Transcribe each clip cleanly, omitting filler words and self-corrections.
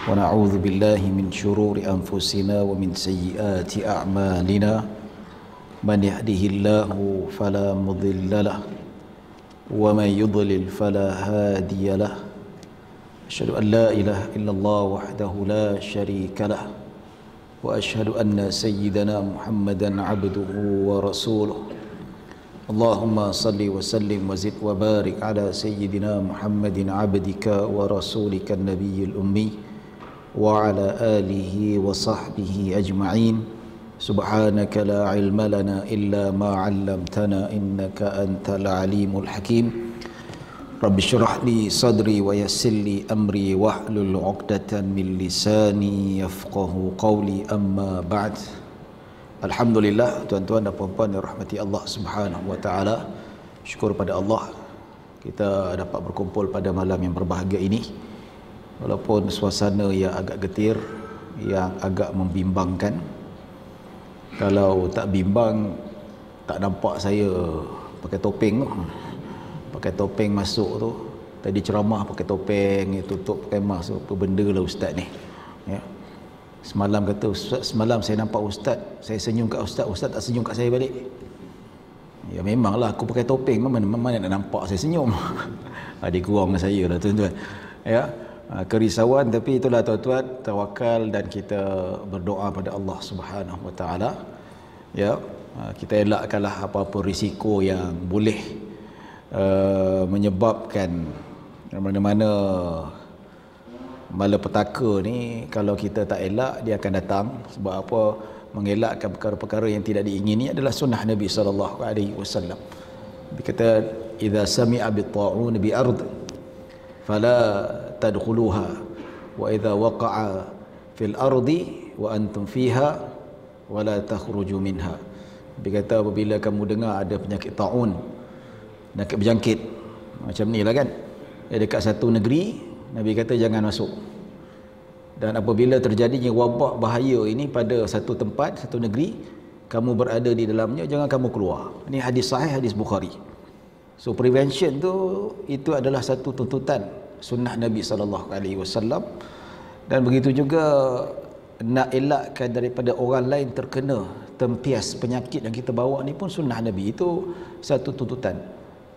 ونعوذ بالله من شرور أنفسنا ومن سيئات أعمالنا من يهده الله فلا مضل له ومن يضلل فلا هادي له أشهد أن لا إله إلا الله وحده لا شريك له وأشهد أن سيدنا محمدا عبده ورسوله اللهم صل وسلم وزد وبارك على سيدنا محمد عبدك ورسولك النبي الأمي وعلى آله وصحبه أجمعين سبحانك لا علم لنا إلا ما علمتنا إنك أنت العليم الحكيم رب اشرح لي صدري ويسر لي أمري واحلل عقدة من لساني يفقه قولي أما بعد. Alhamdulillah, tuan-tuan dan puan-puan yang rahmati Allah Subhanahu wa taala. Syukur pada Allah kita dapat berkumpul pada malam yang berbahagia ini. Walaupun suasana yang agak getir, yang agak membimbangkan. Kalau tak bimbang, tak nampak saya pakai topeng tu. Pakai topeng masuk tu. Tadi ceramah pakai topeng, tutup pakai mask, apa benda lah ustaz ni. Ya. Semalam kata ustaz, semalam saya nampak ustaz, saya senyum kat ustaz, ustaz tak senyum kat saya balik. Ya memanglah aku pakai topeng, mana nak nampak saya senyum. Ada kurang dengan saya lah tuan-tuan. Ya, kerisauan, tapi itulah tuan-tuan, tawakal dan kita berdoa pada Allah Subhanahu wa taala. Ya, kita elakkanlah apa-apa risiko yang boleh menyebabkan mana-mana malapetaka ni. Kalau kita tak elak, dia akan datang. Sebab apa? Mengelakkan perkara-perkara yang tidak diingini adalah sunnah Nabi sallallahu alaihi wasallam. Dia kata idza sami'a bit-ta'un bi ard fala tadkhuluha wa idza waqa'a fil ardi wa antum fiha wala takhruju minha. Dia kata apabila kamu dengar ada penyakit ta'un, penyakit berjangkit macam ni lah kan, dekat satu negeri, Nabi kata jangan masuk. Dan apabila terjadinya wabak bahaya ini pada satu tempat, satu negeri, kamu berada di dalamnya, jangan kamu keluar. Ini hadis sahih, hadis Bukhari. So prevention tu, itu adalah satu tuntutan sunnah Nabi SAW. Dan begitu juga nak elakkan daripada orang lain terkena tempias penyakit yang kita bawa ni pun sunnah Nabi. Itu satu tuntutan.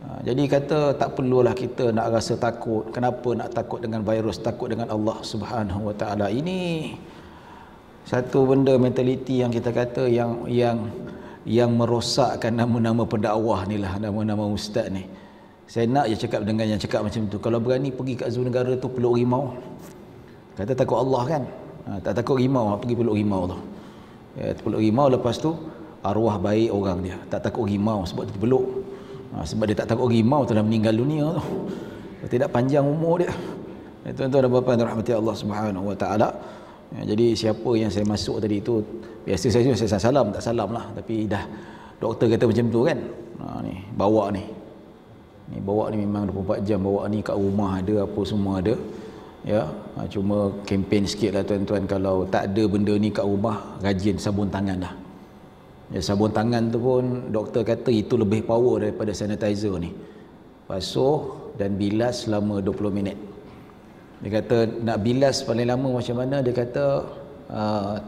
Jadi kata tak perlulah kita nak rasa takut. Kenapa nak takut dengan virus, takut dengan Allah Subhanahu wa taala. Ini satu benda mentaliti yang kita kata yang merosakkan nama-nama pendakwah ni lah, nama-nama ustaz ni. Saya nak je cakap dengan yang cakap macam tu. Kalau berani pergi kat zoo negara tu peluk rimau. Kata takut Allah kan. Tak takut rimau, pergi peluk rimau tu. Ya, peluk rimau, lepas tu arwah baik orang dia. Tak takut rimau sebab dia peluk. Sebab dia tak takut rimau telah meninggal dunia tu. Tidak panjang umur dia. Tuan-tuan dan puan-puan rahmati Allah Subhanahu wa taala. Jadi siapa yang saya masuk tadi tu, biasa saya salam, tak salam lah, tapi dah doktor kata macam tu kan. Ni bawa ni. Ni bawa ni memang 24 jam bawa ni, kat rumah ada, apa semua ada. Ya, cuma kempen sikit lah tuan-tuan, kalau tak ada benda ni kat rumah, rajin sabun tangan dah. Ya, sabun tangan tu pun doktor kata itu lebih power daripada sanitizer ni. Basuh dan bilas selama 20 minit. Dia kata nak bilas paling lama macam mana, dia kata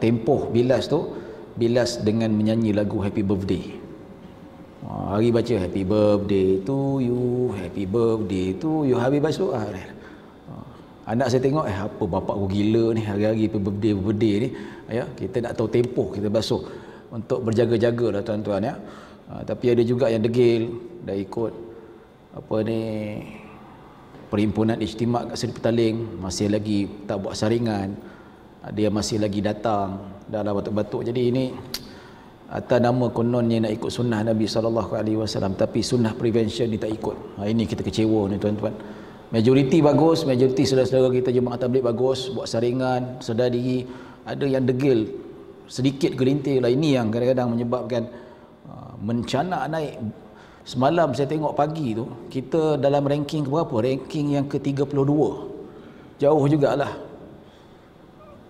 tempoh bilas tu, bilas dengan menyanyi lagu Happy Birthday. Hari baca Happy Birthday to you, Happy Birthday to you, habis basuh. Anak saya tengok, apa bapak aku gila ni, hari-hari Happy Birthday ni. Ya, kita nak tahu tempoh kita basuh untuk berjaga-jaga lah tuan-tuan ya. Tapi ada juga yang degil, dah ikut apa ni, perhimpunan ijtimak kat Seri Petaling, masih lagi tak buat saringan, dia masih lagi datang dalam batuk-batuk. Jadi ini atas nama kononnya nak ikut sunnah Nabi SAW, tapi sunnah prevention ni tak ikut. Ini kita kecewa ni tuan-tuan. Majoriti bagus, majoriti saudara-saudara kita jemaah tabligh bagus, buat saringan, sedar diri. Ada yang degil, sedikit gelintir lah. Ini yang kadang-kadang menyebabkan mencanak naik. Semalam saya tengok pagi tu, kita dalam ranking berapa? Ranking yang ke-32. Jauh jugalah.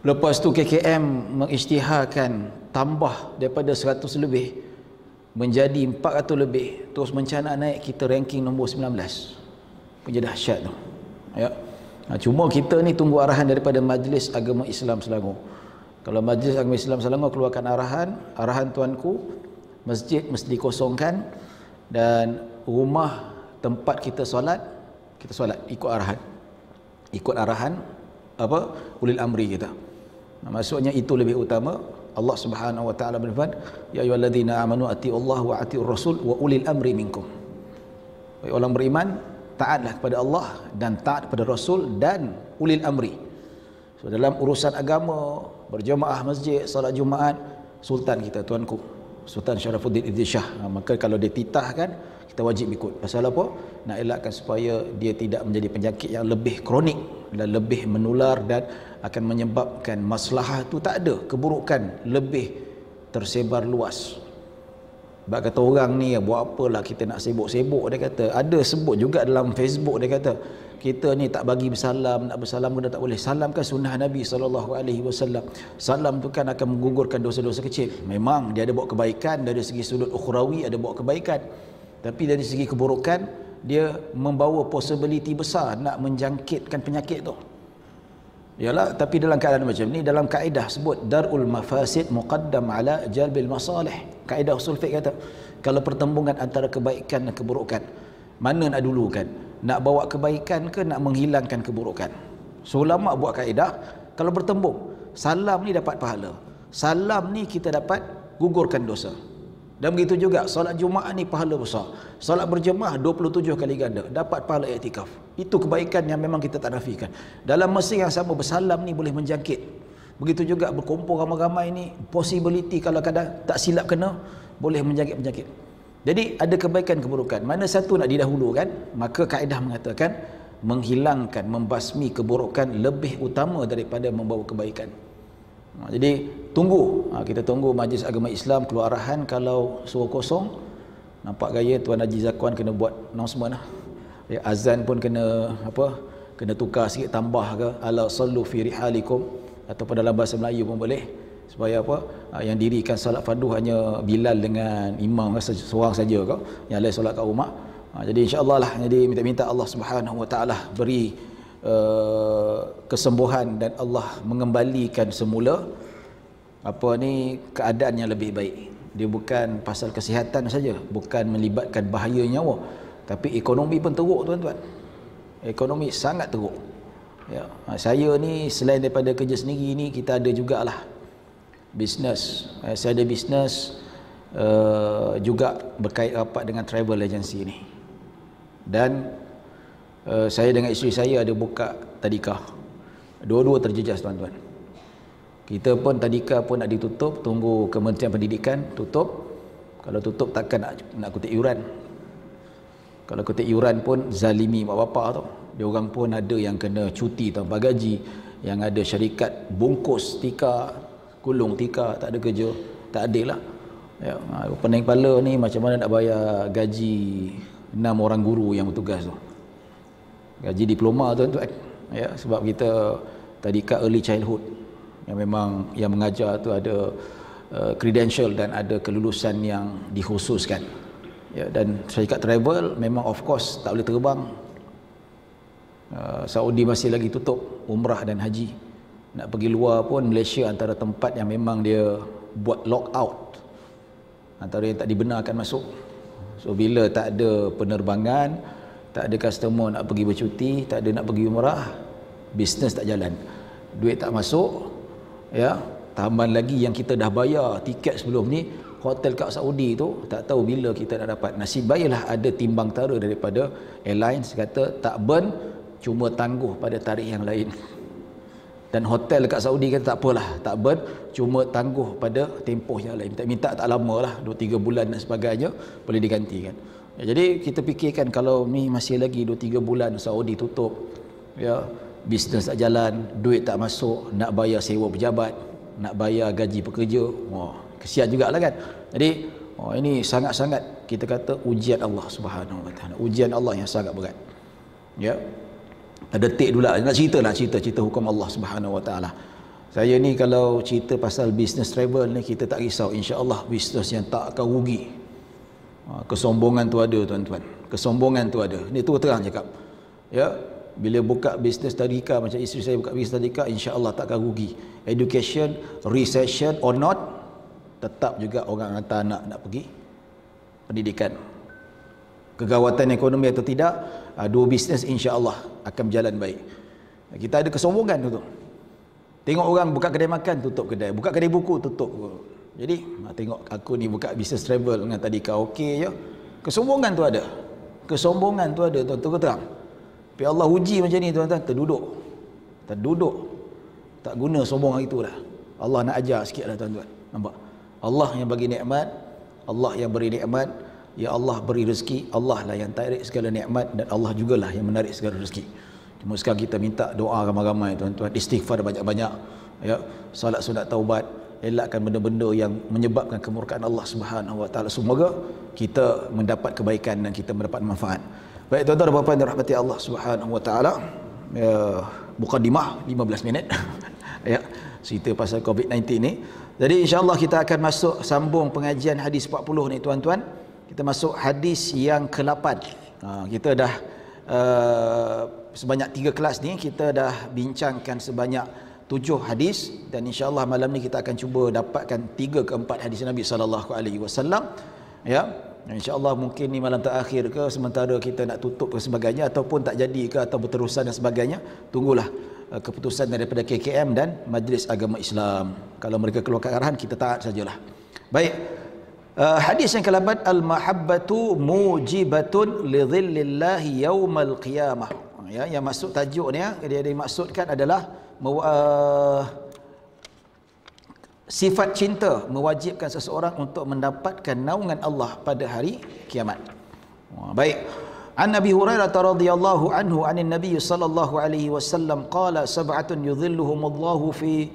Lepas tu KKM mengisytiharkan tambah daripada 100 lebih menjadi 400 lebih, terus mencanak naik, kita ranking nombor 19. Punya dahsyat tu. Ya. Cuma kita ni tunggu arahan daripada Majlis Agama Islam Selangor. Kalau Majlis Agama Islam Selangor keluarkan arahan tuanku, masjid mesti dikosongkan dan rumah tempat kita solat ikut arahan apa ulil amri kita. Maksudnya itu lebih utama. Allah Subhanahu wa taala berfirman, ya ayyuhalladzina amanu atiullaha wa atiur rasul wa ulil amri minkum. Wahai orang beriman, taatlah kepada Allah dan taat kepada Rasul dan ulil amri. So dalam urusan agama, berjemaah masjid, solat Jumaat, sultan kita, tuanku Sultan Syarafuddin Idris Shah, maka kalau dia titahkan, kita wajib ikut. Pasal apa? Nak elakkan supaya dia tidak menjadi penyakit yang lebih kronik dan lebih menular dan akan menyebabkan masalah tu tak ada, keburukan lebih tersebar luas. Sebab kata orang ni, buat apalah kita nak sibuk-sibuk, dia kata. Ada sebut juga dalam Facebook, dia kata kita ni tak bagi bersalam, nak bersalam pun tak boleh. Salam kan sunnah Nabi SAW. Salam tu kan akan menggugurkan dosa-dosa kecil. Memang dia ada buat kebaikan, dari segi sudut ukhrawi ada buat kebaikan, tapi dari segi keburukan dia membawa possibility besar nak menjangkitkan penyakit tu. Yalah, tapi dalam keadaan macam ni, dalam kaedah sebut darul mafasid muqaddam ala jalbil masalih. Kaedah usul fiqh kata, kalau pertembungan antara kebaikan dan keburukan, mana nak dulukan? Nak bawa kebaikan ke nak menghilangkan keburukan? So ulama buat kaedah, kalau bertembung, salam ni dapat pahala, salam ni kita dapat gugurkan dosa. Dan begitu juga solat Jumaat ni pahala besar. Solat berjemaah 27 kali ganda, dapat pahala iktikaf. Itu kebaikan yang memang kita tak nafikan. Dalam masa yang sama, bersalam ni boleh menjangkit. Begitu juga berkumpul ramai-ramai ni, possibility kalau kadang tak silap kena, boleh menjangkit penyakit. Jadi ada kebaikan keburukan. Mana satu nak didahulukan? Maka kaedah mengatakan menghilangkan, membasmi keburukan lebih utama daripada membawa kebaikan. Jadi tunggu, kita tunggu Majlis Agama Islam keluar arahan. Kalau suruh kosong, nampak gaya Tuan Haji Zakwan kena buat announcement lah. Ya, azan pun kena kena tukar sikit, tambah ke ala sallu fi rihalikum, ataupun dalam bahasa Melayu pun boleh, supaya yang dirikan salat fardu hanya Bilal dengan imam seorang saja ke, yang lain solat kat rumah. Jadi insya-Allah lah, jadi minta Allah Subhanahu wa taala beri kesembuhan dan Allah mengembalikan semula keadaan yang lebih baik. Dia bukan pasal kesihatan saja, bukan melibatkan bahaya nyawa, tapi ekonomi pun teruk, tuan-tuan. Ekonomi sangat teruk. Ya, saya ni selain daripada kerja sendiri ni, kita ada jugalah bisnes. Saya ada bisnes juga berkait rapat dengan travel agency ni. Dan saya dengan isteri saya ada buka tadika. Dua-dua terjejas, tuan-tuan. Kita pun tadika pun nak ditutup, tunggu Kementerian Pendidikan tutup. Kalau tutup takkan nak kutip yuran. Kalau kutip yuran pun zalimi mak bapak tu. Dia orang pun ada yang kena cuti tanpa gaji, yang ada syarikat bungkus tika, gulung tika, tak ada kerja, tak adil lah. Ya, pening kepala ni macam mana nak bayar gaji 6 orang guru yang bertugas tu. Gaji diploma, tuan-tuan. Ya, sebab kita tadika early childhood yang memang yang mengajar tu ada credential dan ada kelulusan yang dikhususkan. Ya, dan syarikat travel memang of course tak boleh terbang. Saudi masih lagi tutup umrah dan haji. Nak pergi luar pun Malaysia antara tempat yang memang dia buat lock out, antara yang tak dibenarkan masuk. So bila tak ada penerbangan, tak ada customer nak pergi bercuti, tak ada nak pergi umrah, bisnes tak jalan, duit tak masuk. Ya, tambah lagi yang kita dah bayar tiket sebelum ni, hotel kat Saudi tu tak tahu bila kita nak dapat. Nasib baiklah ada timbang tara daripada airlines, kata tak burn, cuma tangguh pada tarikh yang lain. Dan hotel dekat Saudi kata tak apalah, tak burn, cuma tangguh pada tempoh yang lain. Minta tak lama lah, 2-3 bulan dan sebagainya, boleh digantikan. Ya, jadi kita fikirkan kalau ni masih lagi 2-3 bulan Saudi tutup, ya, bisnes tak jalan, duit tak masuk, nak bayar sewa pejabat, nak bayar gaji pekerja, wah, kesian jugalah kan. Jadi ini sangat-sangat kita kata ujian Allah Subhanahu wa taala, ujian Allah yang sangat berat. Ya, detik dulu nak cerita hukum Allah Subhanahu wa taala. Saya ni kalau cerita pasal business travel ni, kita tak risau, insya-Allah bisnes yang tak akan rugi. Kesombongan tu ada, tuan-tuan. Kesombongan tu ada. Ni terus terang cakap. Ya, Bila buka bisnes tadika macam isteri saya buka bisnes tadika, insya-Allah takkan rugi. Education, recession or not, tetap juga orang hantar anak nak pergi pendidikan. Kegawatan ekonomi atau tidak, dua bisnes insya-Allah akan berjalan baik. Kita ada kesombongan tu. Tengok orang buka kedai makan, tutup kedai. Buka kedai buku, tutup. Jadi tengok aku ni buka bisnes travel dengan tadika, okey je. Kesombongan tu ada. Kesombongan tu ada, tuan-tuan terang. Tapi Allah uji macam ni tuan-tuan, terduduk, tak guna sombong hari tu dah. Allah nak ajar sikit lah tuan-tuan, nampak? Allah yang bagi nikmat, Allah yang beri nikmat, ya Allah beri rezeki, Allah lah yang tarik segala nikmat, dan Allah jugalah yang menarik segala rezeki. Cuma sekarang kita minta doa ramai-ramai tuan-tuan, istighfar banyak-banyak, ya, salat sunat taubat, elakkan benda-benda yang menyebabkan kemurkaan Allah Subhanahu wa taala. Semoga kita mendapat kebaikan dan kita mendapat manfaat. Baik tuan-tuan dan puan-puan yang dirahmati Allah Subhanahu wa taala, mukadimah 15 minit ya, cerita pasal COVID-19 ni. Jadi insya-Allah kita akan masuk sambung pengajian hadis 40 ni tuan-tuan. Kita masuk hadis yang ke-8. Kita dah sebanyak 3 kelas ni kita dah bincangkan sebanyak 7 hadis, dan insya-Allah malam ni kita akan cuba dapatkan 3 ke 4 hadis Nabi sallallahu alaihi wasallam ya. InsyaAllah mungkin ni malam terakhir ke, sementara kita nak tutup ke sebagainya, ataupun tak jadi ke, atau berterusan dan sebagainya. Tunggulah keputusan daripada KKM dan Majlis Agama Islam. Kalau mereka keluarkan arahan, kita taat sajalah. Baik, hadis yang ke-8, al-mahabbatu mujibatun li dhillillahi yaumal qiyamah. Ya, yang maksud tajuk ni, dia dimaksudkan adalah sifat cinta mewajibkan seseorang untuk mendapatkan naungan Allah pada hari kiamat. Baik. An Abi Hurairah radhiyallahu anhu anin Nabi sallallahu alaihi wasallam qala sab'atun yudhilluhumullahu fi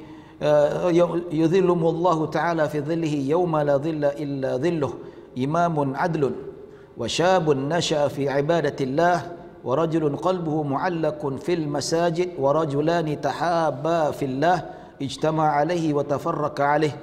yudhilluhumullahu ta'ala fi dhillihi yawma la dhilla illa dhilluh, imamun adlun wa syabun nasha'a fi ibadatillah wa rajulun qalbuhu mu'allaqun fil masajid wa rajulani tahabba fillah ijtama alaihi wa tafarraqa alaihi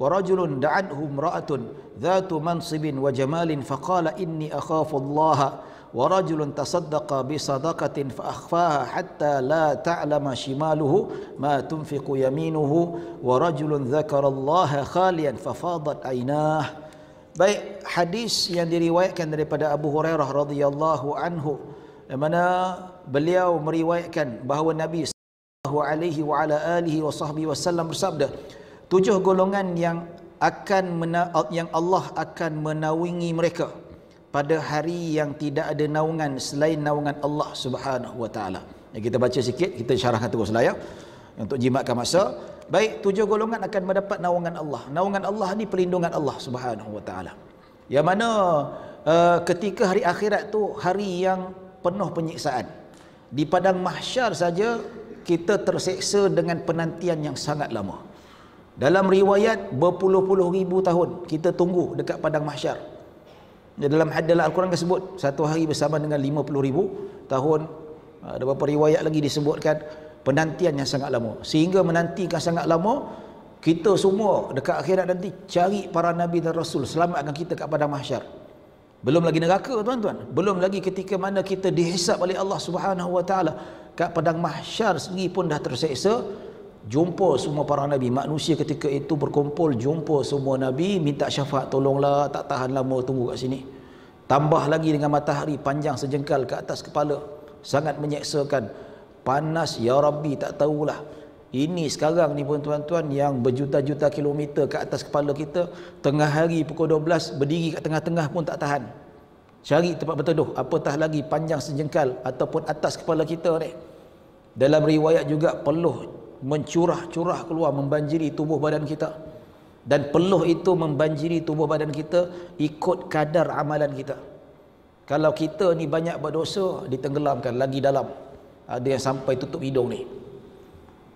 wa rajulun da'athu imra'atun dhatu mansibin wa jamalin faqala inni akhafu Allah wa rajulun tasaddaqa bi sadaqatin fa akhfaha hatta la ta'lama shimaluhu ma tunfiqu yaminuhu wa rajulun dzakara Allah khaliyan fa fadat aynah. Baik, hadis yang diriwayatkan daripada Abu Hurairah radhiyallahu anhu, yang mana beliau meriwayatkan bahawa Nabi alaihi wa ala alihi wa sahbihi wasallam bersabda, 7 golongan yang Allah akan menaungi mereka pada hari yang tidak ada naungan selain naungan Allah Subhanahu wa taala. Kita baca sikit, kita syarahkan teruslah ya, untuk jimatkan masa. Baik, 7 golongan akan mendapat naungan Allah. Naungan Allah ni perlindungan Allah Subhanahu wa taala. Yang mana ketika hari akhirat tu hari yang penuh penyiksaan. Di padang mahsyar saja kita terseksa dengan penantian yang sangat lama. Dalam riwayat berpuluh-puluh ribu tahun kita tunggu dekat padang mahsyar. Dalam hadis Al-Quran disebut satu hari bersama dengan 50,000 tahun. Ada beberapa riwayat lagi disebutkan penantian yang sangat lama. Sehingga menantikan sangat lama, kita semua dekat akhirat nanti cari para nabi dan rasul selamatkan kita kat padang mahsyar. Belum lagi neraka tuan-tuan. Belum lagi ketika mana kita dihisap oleh Allah Subhanahu wa taala. Kat padang mahsyar sendiri pun dah terseksa. Jumpa semua para nabi. Manusia ketika itu berkumpul, jumpa semua nabi, minta syafaat, tolonglah, tak tahan lama tunggu kat sini. Tambah lagi dengan matahari panjang sejengkal ke atas kepala, sangat menyeksakan, panas ya Rabbi, tak tahulah. Ini sekarang ni pun tuan-tuan yang berjuta-juta kilometer ke atas kepala kita, tengah hari pukul 12 berdiri kat tengah-tengah pun tak tahan. Cari tempat berteduh, apatah lagi panjang sejengkal ataupun atas kepala kita ni. Dalam riwayat juga peluh mencurah-curah keluar membanjiri tubuh badan kita, dan peluh itu membanjiri tubuh badan kita ikut kadar amalan kita. Kalau kita ni banyak berdosa, ditenggelamkan lagi dalam. Ada yang sampai tutup hidung ni.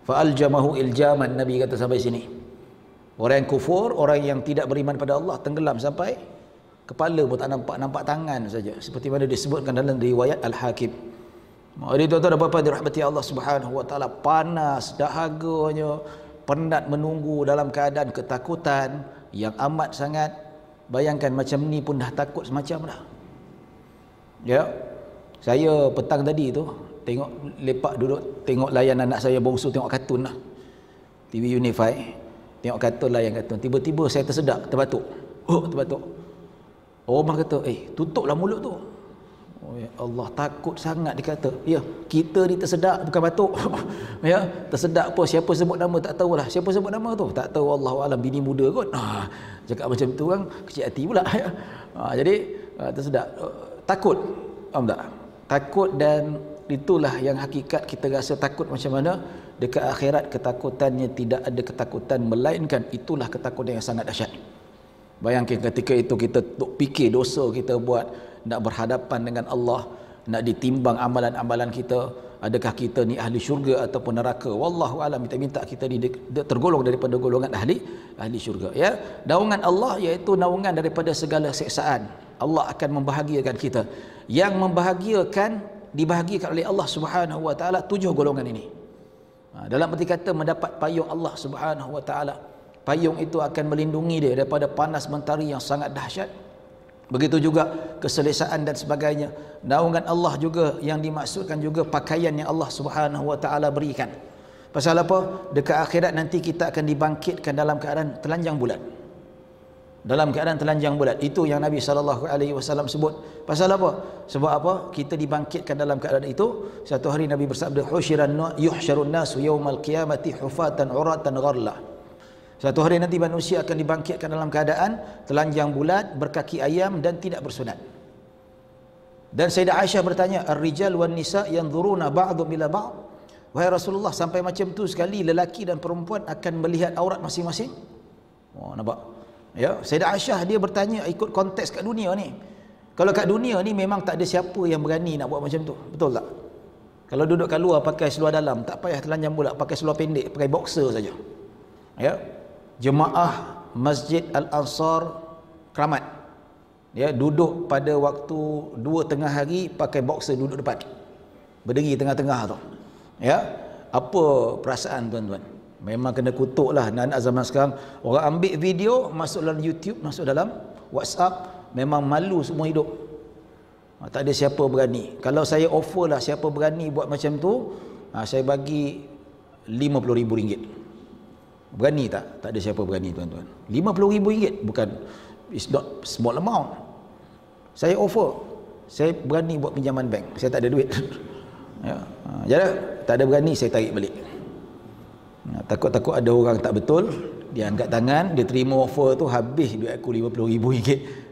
Fa'aljamahu iljaman, Nabi kata sampai sini. Orang yang kufur, orang yang tidak beriman pada Allah, tenggelam sampai kepala pun tak nampak, nampak tangan saja, seperti mana disebutkan dalam riwayat Al-Hakim. Jadi tuan-tuan dan puan-puan dirahmati Allah Subhanahu wa taala, panas dahaganya, penat menunggu dalam keadaan ketakutan yang amat sangat. Bayangkan macam ni pun dah takut semacam dah. Ya. Saya petang tadi tu tengok lepak duduk tengok layan anak saya bongsu tengok kartun lah. TV Unify, tengok kartun, layan kartun. Tiba-tiba saya tersedak, terbatuk. Terbatuk. Omar kata, tutuplah mulut tu. Oh ya Allah, takut sangat dia kata. Ya, kita ni tersedak bukan batuk. Ya, tersedak apa, siapa sebut nama tak tahulah. Siapa sebut nama tu? Tak tahu, wallahu alam, bini muda kot. Cakap macam tu kan kecil hati pula. Jadi tersedak, takut. Faham tak? Takut, dan itulah yang hakikat kita rasa takut macam mana. Dekat akhirat ketakutannya tidak ada ketakutan, melainkan itulah ketakutan yang sangat dahsyat. Bayangkan ketika itu kita fikir dosa kita buat, nak berhadapan dengan Allah, nak ditimbang amalan-amalan kita, adakah kita ni ahli syurga ataupun neraka. Wallahu alam, minta kita tergolong daripada golongan ahli syurga. Ya, naungan Allah iaitu naungan daripada segala siksaan. Allah akan membahagiakan kita. Yang membahagiakan, dibahagiakan oleh Allah Subhanahu wa taala 7 golongan ini. Dalam arti kata mendapat payung Allah Subhanahu wa taala. Payung itu akan melindungi dia daripada panas mentari yang sangat dahsyat. Begitu juga keselesaan dan sebagainya. Naungan Allah juga yang dimaksudkan juga pakaian yang Allah Subhanahu wa taala berikan. Pasal apa? Dekat akhirat nanti kita akan dibangkitkan dalam keadaan telanjang bulat. Dalam keadaan telanjang bulat. Itu yang Nabi SAW sebut. Pasal apa? Sebab apa? Kita dibangkitkan dalam keadaan itu. Satu hari Nabi bersabda, yuhsyarun nasu yawmal qiyamati hufatan uratan gharlah. Satu hari nanti manusia akan dibangkitkan dalam keadaan telanjang bulat, berkaki ayam dan tidak bersunat. Dan Sayyidah Aisyah bertanya, ar-rijal wan nisa yanzuruna ba'dhum ila ba'd. Wahai Rasulullah, sampai macam tu sekali lelaki dan perempuan akan melihat aurat masing-masing? Nampak? Ya, Sayyidah Aisyah dia bertanya ikut konteks kat dunia ni. Kalau kat dunia ni memang tak ada siapa yang berani nak buat macam tu. Betul tak? Kalau duduk kat luar pakai seluar dalam, tak payah telanjang bulat, pakai seluar pendek, pakai boxer saja. Ya. Jemaah Masjid Al-Ansar Kramat, ya, duduk pada waktu 2 tengah hari pakai boxer duduk depan. Berdiri tengah-tengah tu. Ya. Apa perasaan tuan-tuan? Memang kena kutuk lah anak-anak zaman sekarang. Orang ambil video, masuk dalam YouTube, masuk dalam WhatsApp, memang malu semua hidup. Tak ada siapa berani. Kalau saya offer lah siapa berani buat macam tu, saya bagi RM50,000. Berani tak? Tak ada siapa berani tuan-tuan. RM50,000 bukan, it's not small amount. Saya offer, saya berani buat pinjaman bank, saya tak ada duit. Ya. Jadi tak ada berani, saya tarik balik. Takut-takut ada orang tak betul, dia angkat tangan, dia terima offer tu, habis duit aku RM50,000.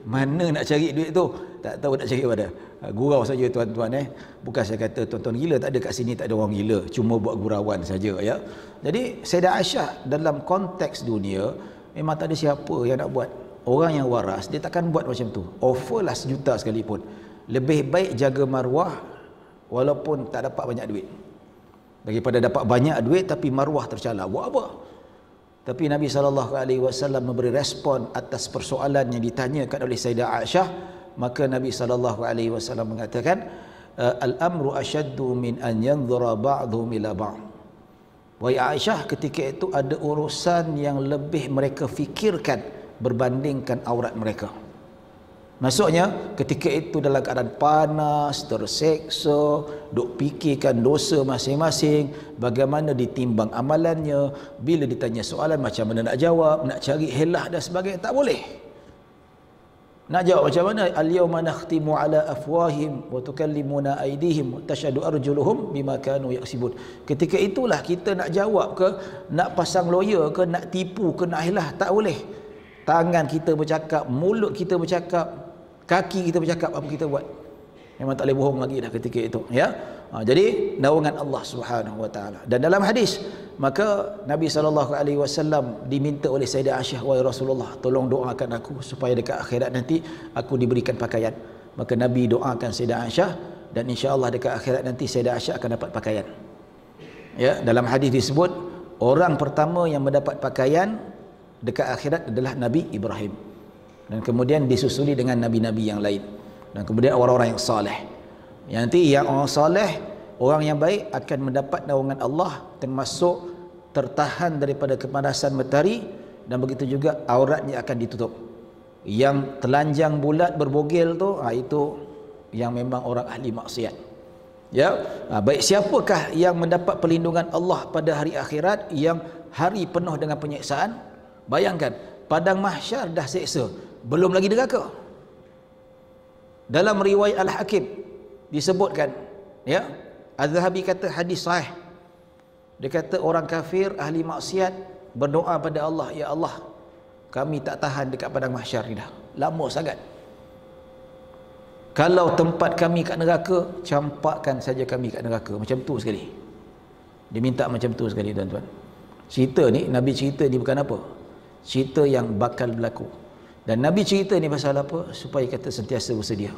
Mana nak cari duit tu? Tak tahu nak cari pada. Gurau saja tuan-tuan. Bukan saya kata tuan-tuan gila, tak ada kat sini, tak ada orang gila, cuma buat gurauan saja, ya. Jadi Sayyidah Aisyah dalam konteks dunia memang tak ada siapa yang nak buat. Orang yang waras dia takkan buat macam tu. Offerlah sejuta sekalipun, lebih baik jaga maruah walaupun tak dapat banyak duit, daripada dapat banyak duit tapi maruah tercalar. Buat apa? Tapi Nabi SAW memberi respon atas persoalan yang ditanyakan oleh Sayyidah Aisyah. Maka Nabi SAW mengatakan, al-amru asyaddu min an yanzura ba'dhum ila ba'd. Wahai Aisyah, ketika itu ada urusan yang lebih mereka fikirkan berbandingkan aurat mereka. Maksudnya ketika itu dalam keadaan panas, terseksa, duk fikirkan dosa masing-masing, bagaimana ditimbang amalannya, bila ditanya soalan macam mana nak jawab, nak cari helah dan sebagainya, tak boleh. Nak jawab macam mana? Al-yawma nakhtimu ala afwahim wa tukallimuna aydihim wa tashhadu arjuluhum bima kanu yaksibun. Ketika itulah kita nak jawab ke, nak pasang lawyer ke, nak tipu ke, nak helah, tak boleh. Tangan kita bercakap, mulut kita bercakap, kaki kita bercakap, apa kita buat? Memang tak boleh bohong lagi dah ketika itu, ya. Jadi naungan Allah Subhanahu wa taala. Dan dalam hadis, maka Nabi SAW diminta oleh Sayyidah Aisyah, wahai Rasulullah, tolong doakan aku supaya dekat akhirat nanti aku diberikan pakaian. Maka Nabi doakan Sayyidah Aisyah, dan insya-Allah dekat akhirat nanti Sayyidah Aisyah akan dapat pakaian. Ya, dalam hadis disebut orang pertama yang mendapat pakaian dekat akhirat adalah Nabi Ibrahim, dan kemudian disusuli dengan nabi-nabi yang lain, dan kemudian orang-orang yang saleh. Yang nanti yang orang saleh, orang yang baik akan mendapat naungan Allah, termasuk tertahan daripada kepanasan matahari, dan begitu juga auratnya akan ditutup. Yang telanjang bulat berbogel tu, itu yang memang orang ahli maksiat. Ya, baik siapakah yang mendapat perlindungan Allah pada hari akhirat yang hari penuh dengan penyiksaan? Bayangkan, padang mahsyar dah seksa, belum lagi neraka. Dalam riwayat Al-Hakim disebutkan, ya, Az-Zahabi kata hadis sahih. Dia kata orang kafir ahli maksiat berdoa pada Allah, ya Allah, kami tak tahan dekat padang mahsyar ni dah, lama sangat. Kalau tempat kami kat neraka, campakkan saja kami kat neraka. Macam tu sekali. Dia minta macam tu sekali, tuan-tuan. Cerita ni, Nabi cerita ni bukan apa, cerita yang bakal berlaku. Dan Nabi cerita ni pasal apa? Supaya kita sentiasa bersedia.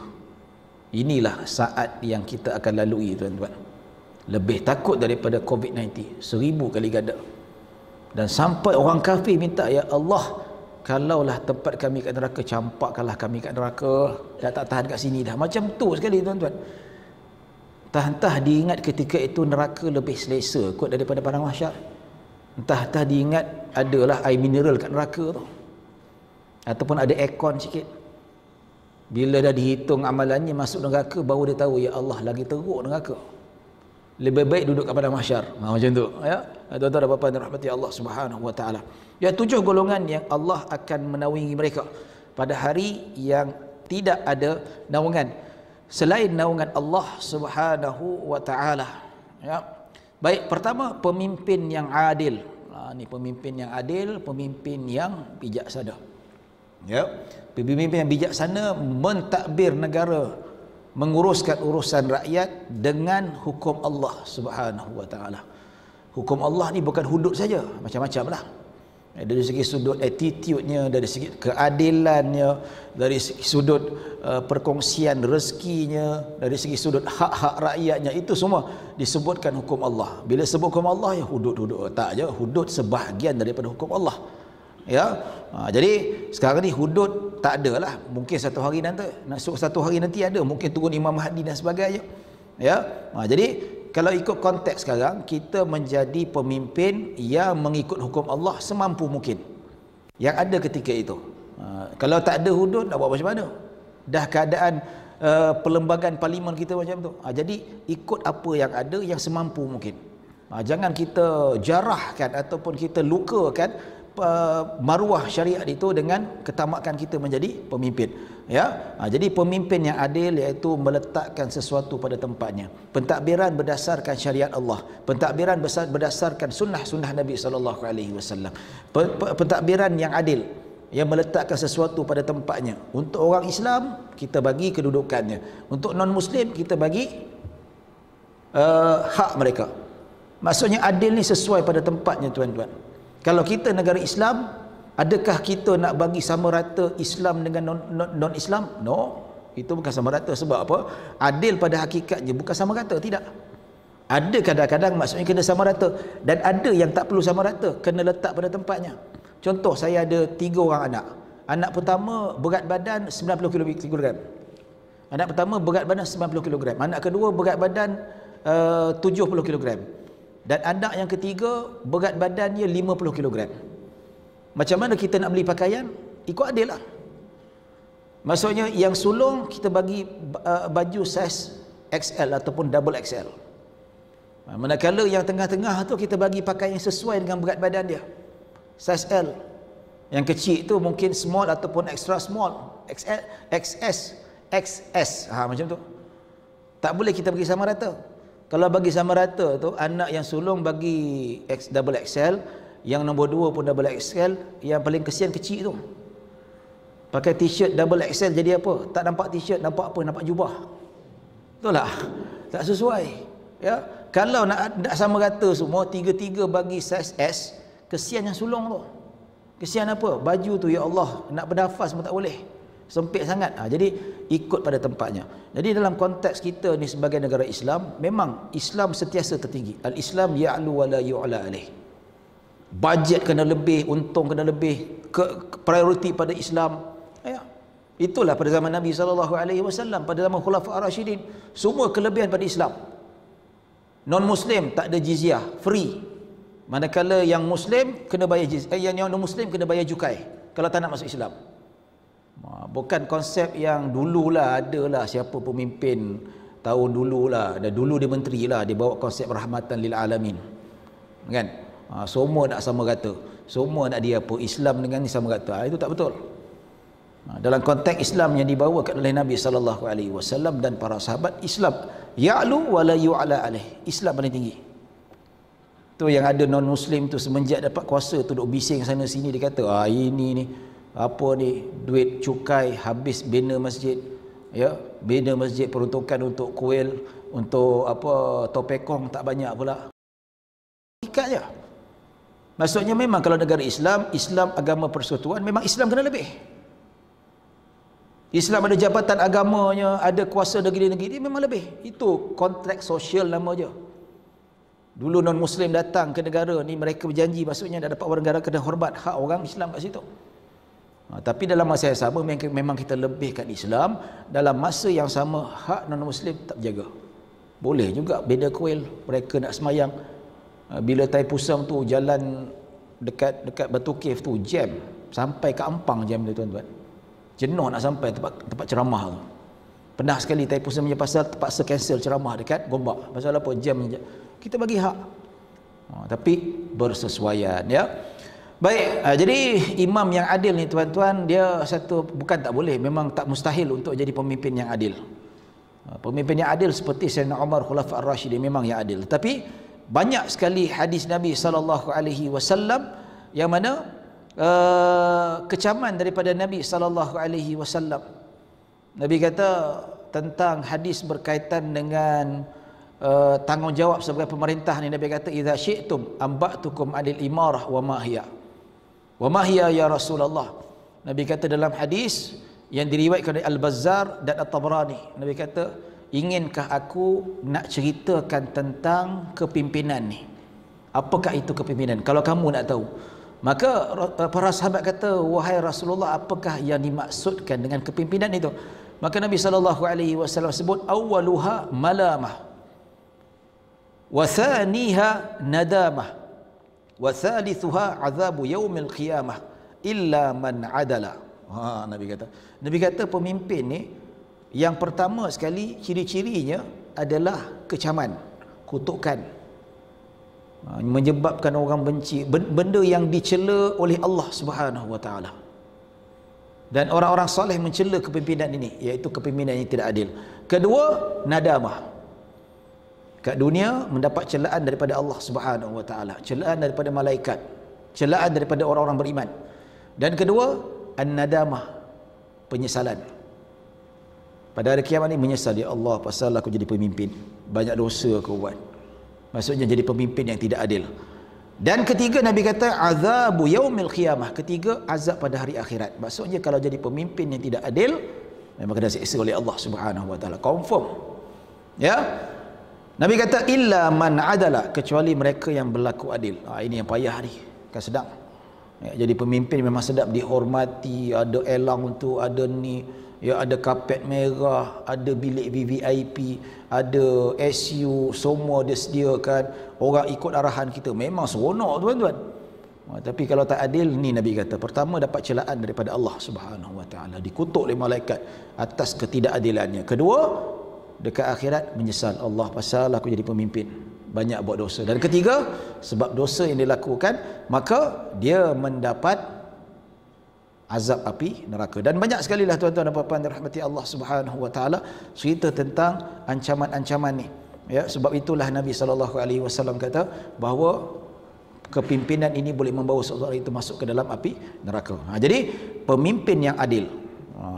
Inilah saat yang kita akan lalui, tuan-tuan. Lebih takut daripada COVID-19 1000 kali ganda. Dan sampai orang kafir minta, ya Allah, kalaulah tempat kami kat neraka, campakkanlah kami kat neraka, dah tak tahan kat sini dah. Macam tu sekali, tuan-tuan. Entah-entah diingat ketika itu neraka lebih selesa kot daripada padang mahsyar. Entah-entah diingat adalah air mineral kat neraka tu, ataupun ada aircon sikit. Bila dah dihitung amalannya masuk neraka, baru dia tahu, ya Allah, lagi teruk neraka, lebih baik duduk kat padang mahsyar. Macam tu, ya. Tuan-tuan dan puan-puan dirahmati Allah Subhanahu wa taala. Ya, 7 golongan yang Allah akan menaungi mereka pada hari yang tidak ada naungan selain naungan Allah Subhanahu wa taala. Ya. Baik, pertama, pemimpin yang adil. Ni pemimpin yang adil, pemimpin yang bijaksana. Ya. Pemimpin yang bijaksana mentadbir negara, menguruskan urusan rakyat dengan hukum Allah Subhanahu wa taala. Hukum Allah ni bukan hudud saja, macam-macam lah. Dari segi sudut attitude-nya, dari segi keadilannya, dari segi sudut perkongsian rezekinya, dari segi sudut hak-hak rakyatnya, itu semua disebutkan hukum Allah. Bila sebut hukum Allah, ya hudud-hudud tak je, hudud sebahagian daripada hukum Allah. Ya, jadi sekarang ni hudud tak ada lah. Mungkin satu hari nanti ada, mungkin turun Imam Mahdi dan sebagainya. Ya, jadi kalau ikut konteks sekarang, kita menjadi pemimpin yang mengikut hukum Allah semampu mungkin yang ada ketika itu. Kalau tak ada hudud, nak buat macam mana? Dah keadaan perlembagaan parlimen kita macam tu. Jadi ikut apa yang ada, yang semampu mungkin. Jangan kita jarahkan ataupun kita lukakan maruah syariat itu dengan ketamakan kita menjadi pemimpin. Ya, jadi pemimpin yang adil iaitu meletakkan sesuatu pada tempatnya. Pentadbiran berdasarkan syariat Allah, pentadbiran berdasarkan sunnah-sunnah Nabi sallallahu alaihi wasallam. Pentadbiran yang adil, yang meletakkan sesuatu pada tempatnya. Untuk orang Islam, kita bagi kedudukannya. Untuk non-Muslim, kita bagi hak mereka. Maksudnya adil ni sesuai pada tempatnya, tuan-tuan. Kalau kita negara Islam, adakah kita nak bagi sama rata Islam dengan non-Islam? No, itu bukan sama rata. Sebab apa? Adil pada hakikatnya bukan sama rata, tidak. Ada kadang-kadang maksudnya kena sama rata, dan ada yang tak perlu sama rata, kena letak pada tempatnya. Contoh, saya ada 3 orang anak. Anak pertama berat badan 90 kg. Anak pertama berat badan 90 kg. Anak kedua berat badan 70 kg. Dan anak yang ketiga berat badannya 50 kg. Macam mana kita nak beli pakaian? Ikut adil lah. Maksudnya yang sulung kita bagi baju saiz XL ataupun double XL. Manakala yang tengah-tengah tu kita bagi pakaian yang sesuai dengan berat badan dia, saiz L. Yang kecil tu mungkin small ataupun extra small, XL, XS, XS. Macam tu. Tak boleh kita bagi sama rata. Kalau bagi sama rata tu, anak yang sulung bagi double XL, yang nombor 2 pun double XL, yang paling kesian kecil tu. Pakai t-shirt double XL jadi apa? Tak nampak t-shirt, nampak apa? Nampak jubah. Betul tak? Tak sesuai. Ya. Kalau nak sama rata semua, 3-3 bagi saiz S, kesian yang sulung tu. Kesian apa? Baju tu, ya Allah, nak bernafas pun tak boleh. Sempit sangat. Jadi ikut pada tempatnya. Jadi dalam konteks kita ni sebagai negara Islam, memang Islam sentiasa tertinggi. Al-Islam ya'lu wa la yu'la alaih. Bajet kena lebih, untung kena lebih, prioriti pada Islam. Ya. Itulah pada zaman Nabi SAW, pada zaman Khulafa' Ar-Rasyidin, semua kelebihan pada Islam. Non-Muslim tak ada jizyah, free. Manakala yang Muslim kena bayar jizyah, yang non-Muslim kena bayar cukai kalau tak nak masuk Islam. Bukan konsep yang dululah adalah siapa pemimpin tahun dululah, dan dulu dia menteri lah, dia bawa konsep rahmatan lil alamin, kan? Semua nak sama rata, semua nak dia apa, Islam dengan ni sama rata. Itu tak betul. Dalam konteks Islam yang dibawakan oleh Nabi sallallahu alaihi wasallam dan para sahabat, Islam ya'lu wa la yu'la alaih, Islam paling tinggi. Tu yang ada non muslim tu semenjak dapat kuasa tu duk bising sana sini, dia kata ini ni apa ni, duit cukai habis bina masjid, ya, bina masjid peruntukan untuk kuil, untuk apa topekong tak banyak pula. Hakikatnya maksudnya memang kalau negara Islam, Islam agama persekutuan, memang Islam kena lebih. Islam ada jabatan agamanya, ada kuasa negeri-negeri, dia memang lebih. Itu kontrak sosial nama je. Dulu non-Muslim datang ke negara ni, mereka berjanji maksudnya nak dapat orang negara kena hormat hak orang Islam kat situ. Tapi dalam masa yang sama, memang kita lebihkan Islam, dalam masa yang sama hak non-Muslim tak jaga. Boleh juga beda kuil, mereka nak semayang. Bila Tai Pusam tu jalan dekat Batu Cave tu jam sampai ke Ampang, jam dia tuan-tuan. Jenuh nak sampai tempat ceramah tu. Pernah sekali Tai Pusam punya pasal terpaksa cancel ceramah dekat Gombak. Pasal apa? Jam je. Kita bagi hak. Tapi bersesuaian, ya. Baik, jadi imam yang adil ni tuan-tuan, dia satu, bukan tak boleh, memang tak mustahil untuk jadi pemimpin yang adil. Pemimpin yang adil seperti Sayyidina Umar, Khulafa ar-Rasyidin, memang yang adil. Tapi banyak sekali hadis Nabi sallallahu alaihi wasallam yang mana kecaman daripada Nabi sallallahu alaihi wasallam. Nabi kata tentang hadis berkaitan dengan tanggungjawab sebagai pemerintah ni, Nabi kata idza syi'tum amba'tukum 'anil imarah wa ma hiya. Wa ma hiya ya Rasulullah. Nabi kata dalam hadis yang diriwayatkan oleh Al-Bazzar dan At-Tabrani, Nabi kata, inginkah aku nak ceritakan tentang kepimpinan ni? Apakah itu kepimpinan? Kalau kamu nak tahu. Maka para sahabat kata, wahai Rasulullah, apakah yang dimaksudkan dengan kepimpinan itu? Maka Nabi SAW sebut, awwaluha malamah, wa thaniha nadamah, wa thalithuha azabu yaumil qiyamah illa man adala. Nabi kata pemimpin ni, yang pertama sekali ciri-cirinya adalah kecaman, kutukan, menyebabkan orang benci, benda yang dicela oleh Allah Subhanahu wa taala. Dan orang-orang soleh mencela kepimpinan ini, iaitu kepimpinan yang tidak adil. Kedua, nadamah. Kat dunia mendapat celaan daripada Allah Subhanahu wa taala, celaan daripada malaikat, celaan daripada orang-orang beriman. Dan kedua, an-nadamah, penyesalan. Pada hari kiamat ni menyesal, ya Allah, pasal aku jadi pemimpin, banyak dosa aku buat. Maksudnya jadi pemimpin yang tidak adil. Dan ketiga, Nabi kata azabu yaumil qiyamah. Ketiga, azab pada hari akhirat. Maksudnya kalau jadi pemimpin yang tidak adil, memang kena siksa oleh Allah Subhanahu wa taala, confirm. Ya. Nabi kata illa man adala, kecuali mereka yang berlaku adil. Ini yang payah ni, kan sedap. Ya, jadi pemimpin memang sedap, dihormati, ada elang tu, ada ni, ya, ada kapet merah, ada bilik VVIP, ada SU, semua dia sediakan, orang ikut arahan kita, memang seronok tuan-tuan. Tapi kalau tak adil ni, Nabi kata pertama dapat celaan daripada Allah Subhanahu wa taala, dikutuk oleh malaikat atas ketidakadilannya. Kedua, dekat akhirat menyesal, Allah pasal aku jadi pemimpin banyak buat dosa. Dan ketiga, sebab dosa yang dilakukan, maka dia mendapat azab api neraka. Dan banyak sekali lah tuan-tuan dan puan-puan dirahmati Allah Subhanahu wa taala cerita tentang ancaman-ancaman ni. Ya, sebab itulah Nabi sallallahu alaihi wasallam kata bahawa kepimpinan ini boleh membawa seseorang itu masuk ke dalam api neraka. Jadi pemimpin yang adil.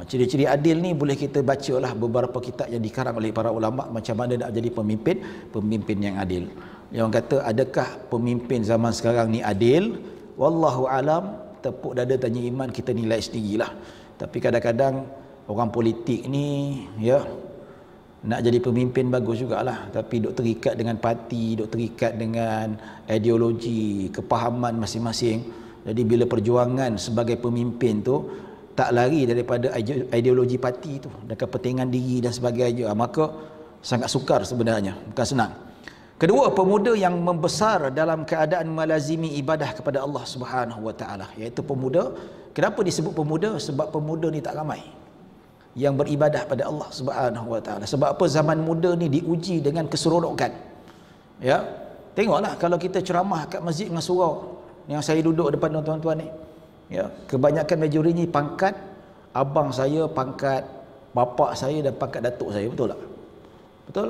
Ciri-ciri adil ni boleh kita bacalah beberapa kitab yang dikarang oleh para ulama, macam mana nak jadi pemimpin yang adil. Yang kata adakah pemimpin zaman sekarang ni adil? Wallahu alam, tepuk dada tanya iman, kita nilai sendirilah. Tapi kadang-kadang orang politik ni, ya, nak jadi pemimpin bagus jugalah, tapi duk terikat dengan parti, duk terikat dengan ideologi, kepahaman masing-masing. Jadi bila perjuangan sebagai pemimpin tu tak lari daripada ideologi parti tu dan kepentingan diri dan sebagainya, maka sangat sukar sebenarnya, bukan senang. Kedua, pemuda yang membesar dalam keadaan melazimi ibadah kepada Allah Subhanahu wa taala, iaitu pemuda. Kenapa disebut pemuda? Sebab pemuda ni tak ramai. yang beribadah pada Allah Subhanahu wa taala. Sebab apa? Zaman muda ni diuji dengan keseronokan. Ya. Tengoklah kalau kita ceramah kat masjid dengan surau yang saya duduk depan tuan-tuan ni. Ya, kebanyakan majoriti pangkat abang saya, pangkat bapa saya dan pangkat datuk saya, betul tak? Betul?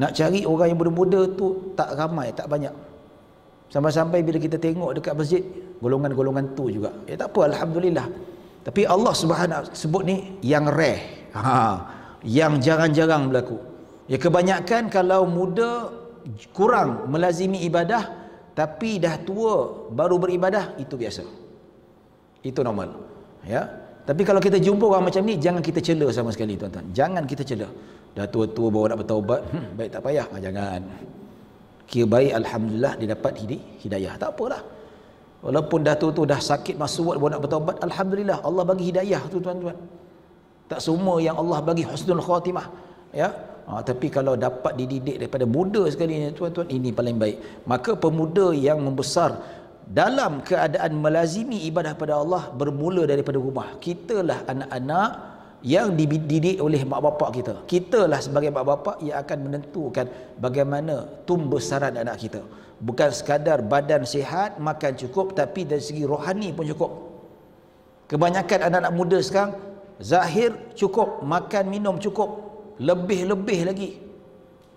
Nak cari orang yang muda-muda tu tak ramai, tak banyak. Sampai-sampai bila kita tengok dekat masjid, golongan-golongan tu juga. Ya tak apa, alhamdulillah. Tapi Allah Subhanahu sebut ni yang rare. Yang jarang-jarang berlaku. Ya, kebanyakan kalau muda kurang melazimi ibadah tapi dah tua baru beribadah, itu biasa. Itu normal. Ya. Tapi kalau kita jumpa orang macam ni, jangan kita cela sama sekali tuan-tuan. Jangan kita cela. Dah tua-tua baru nak bertaubat, baik tak payah. Jangan. Kira baik, alhamdulillah dia dapat hidayah. Tak apalah. Walaupun dah tua-tua dah sakit masuk baru nak bertaubat, alhamdulillah Allah bagi hidayah tu tuan-tuan. Tak semua yang Allah bagi husnul khatimah. Ya. Tapi kalau dapat dididik daripada muda sekali ni tuan-tuan, ini paling baik. Maka pemuda yang membesar dalam keadaan melazimi ibadah pada Allah bermula daripada rumah. Kitalah anak-anak yang dididik oleh mak bapak kita. Kitalah sebagai mak bapak yang akan menentukan bagaimana tumbesaran anak kita. Bukan sekadar badan sihat, makan cukup, tapi dari segi rohani pun cukup. Kebanyakan anak-anak muda sekarang zahir cukup, makan minum cukup, lebih-lebih lagi,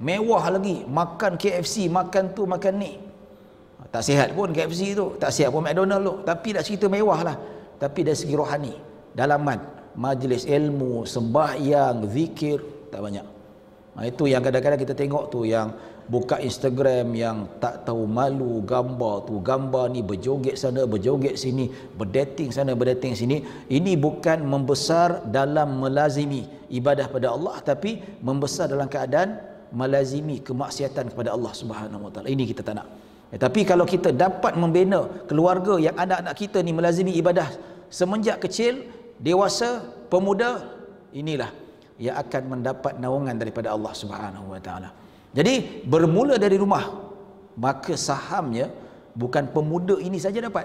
mewah lagi, makan KFC, makan tu makan ni. Tak sihat pun KFC tu, tak sihat pun McDonald tu, tapi nak cerita mewah lah. Tapi dari segi rohani, dalaman, majlis ilmu, sembahyang, zikir, tak banyak. Itu yang kadang-kadang kita tengok tu, yang buka Instagram yang tak tahu malu, gambar ni berjoget sana, berjoget sini, berdating sana, berdating sini. Ini bukan membesar dalam melazimi ibadah pada Allah, tapi membesar dalam keadaan melazimi kemaksiatan kepada Allah Subhanahu wa taala. Ini kita tak nak. Tapi kalau kita dapat membina keluarga yang anak-anak kita ni melazimi ibadah semenjak kecil, dewasa, pemuda, inilah yang akan mendapat naungan daripada Allah Subhanahu wa taala. Jadi bermula dari rumah, maka sahamnya bukan pemuda ini saja dapat,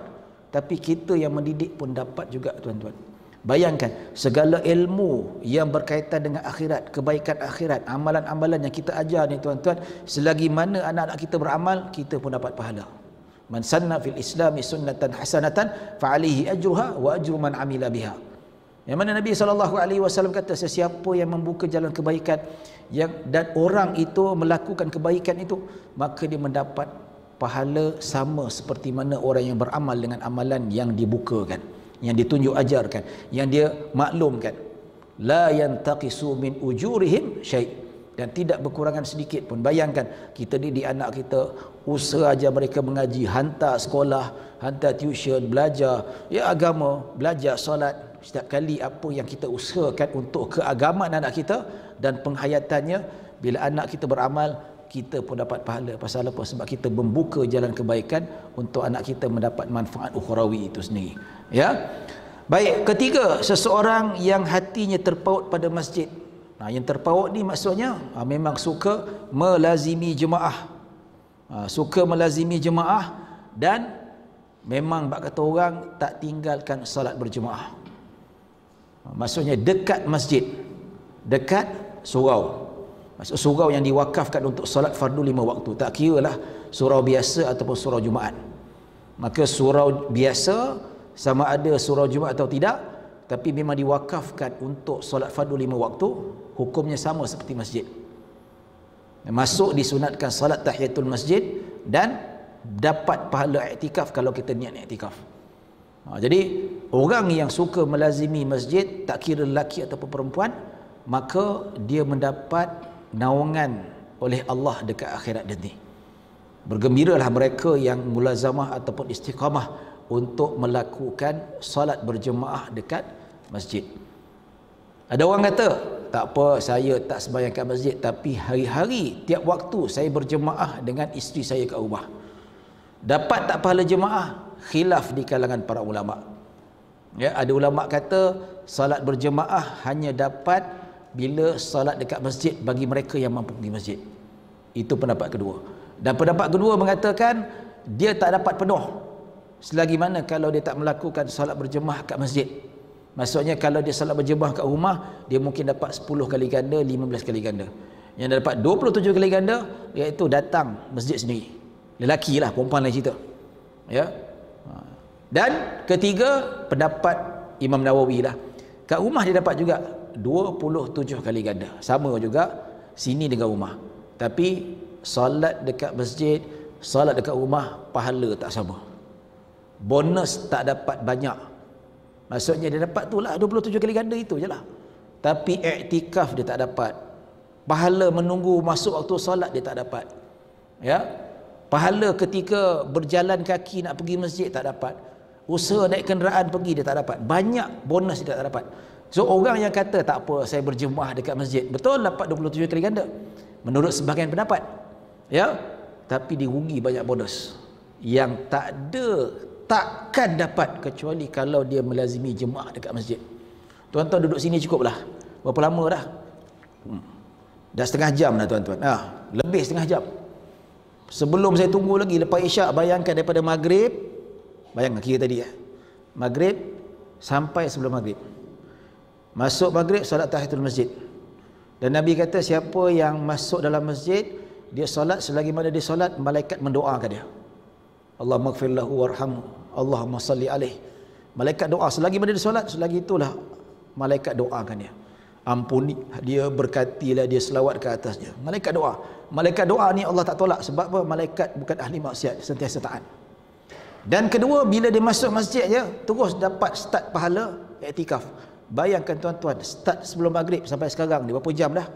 tapi kita yang mendidik pun dapat juga tuan-tuan. Bayangkan segala ilmu yang berkaitan dengan akhirat, kebaikan akhirat, amalan-amalan yang kita ajar ni tuan-tuan, selagi mana anak-anak kita beramal, kita pun dapat pahala. Man sanna fil islami sunnatan hasanatan fa alaihi ajruha wa ajru man amila biha. Yang mana Nabi SAW kata, sesiapa yang membuka jalan kebaikan dan orang itu melakukan kebaikan itu, maka dia mendapat pahala sama seperti mana orang yang beramal dengan amalan yang dibukakan, yang ditunjuk ajarkan, yang dia maklumkan. La yantaqisu min ujurihim syai', dan tidak berkurangan sedikit pun. Bayangkan kita didik anak kita, usaha ajar mereka mengaji, hantar sekolah, hantar tuition, belajar ya agama, belajar solat. Setiap kali apa yang kita usahakan untuk keagamaan anak kita dan penghayatannya, bila anak kita beramal, kita pun dapat pahala. Pasal apa? Sebab kita membuka jalan kebaikan untuk anak kita mendapat manfaat ukhrawi itu sendiri. Ya. Baik, ketiga, seseorang yang hatinya terpaut pada masjid. Yang terpaut ni maksudnya memang suka melazimi jemaah. Suka melazimi jemaah dan memang bak kata orang tak tinggalkan salat berjemaah. Maksudnya dekat masjid, dekat surau. Maksud surau yang diwakafkan untuk solat fardu 5 waktu. Tak kira lah surau biasa ataupun surau Jumaat. Maka surau biasa sama ada surau Jumaat atau tidak, tapi memang diwakafkan untuk solat fardu 5 waktu, hukumnya sama seperti masjid. Masuk disunatkan salat tahiyatul masjid dan dapat pahala iktikaf kalau kita niat iktikaf. Jadi orang yang suka melazimi masjid, tak kira lelaki ataupun perempuan, maka dia mendapat naungan oleh Allah dekat akhirat nanti. Bergembiralah mereka yang mulazamah ataupun istiqamah untuk melakukan salat berjemaah dekat masjid. Ada orang kata, tak apa, saya tak sembahyang kat masjid, tapi hari-hari tiap waktu saya berjemaah dengan isteri saya kat rumah. Dapat tak pahala jemaah? Khilaf di kalangan para ulama. Ya, ada ulama kata salat berjemaah hanya dapat bila salat dekat masjid bagi mereka yang mampu pergi masjid. Itu pendapat kedua. Dan pendapat kedua mengatakan dia tak dapat penuh selagi mana kalau dia tak melakukan salat berjemaah kat masjid. Maksudnya kalau dia salat berjemaah kat rumah, dia mungkin dapat 10 kali ganda, 15 kali ganda. Yang dapat 27 kali ganda, iaitu datang masjid sendiri. Lelaki lah, perempuan lain cerita. Ya. Dan ketiga, pendapat Imam Nawawi lah. Kat rumah dia dapat juga 27 kali ganda. Sama juga sini dengan rumah. Tapi solat dekat masjid, solat dekat rumah, pahala tak sama. Bonus tak dapat banyak. Maksudnya dia dapat tu lah 27 kali ganda itu je lah. Tapi iktikaf dia tak dapat. Pahala menunggu masuk waktu solat dia tak dapat. Ya. Pahala ketika berjalan kaki nak pergi masjid tak dapat. Usaha naik kenderaan pergi dia tak dapat. Banyak bonus dia tak dapat. So orang yang kata tak apa saya berjemaah dekat masjid, betul dapat 27 kali ganda. Menurut sebahagian pendapat. Ya. Tapi dirugi banyak bonus. Yang tak ada, takkan dapat kecuali kalau dia melazimi jemaah dekat masjid. Tuan-tuan duduk sini cukup lah. Berapa lama dah? Dah setengah jam dah tuan-tuan. Lebih setengah jam. Sebelum saya tunggu lagi lepas isyak, bayangkan daripada maghrib, bayangkan kira tadi maghrib sampai sebelum maghrib. Masuk maghrib solat tahiyatul masjid. Dan Nabi kata siapa yang masuk dalam masjid, dia solat selagi mana dia solat, malaikat mendoakan dia. Allahumma ighfir lahu warhamhu, Allahumma salli alaih. Malaikat doa selagi mana dia solat, selagi itulah malaikat doakan dia. Ampuni dia, berkatilah dia, selawat ke atasnya. Malaikat doa. Malaikat doa ni Allah tak tolak. Sebab apa? Malaikat bukan ahli maksiat, sentiasa taat. Dan kedua, bila dia masuk masjid je, terus dapat start pahala iktikaf. Bayangkan tuan-tuan, start sebelum maghrib sampai sekarang ni berapa jam dah?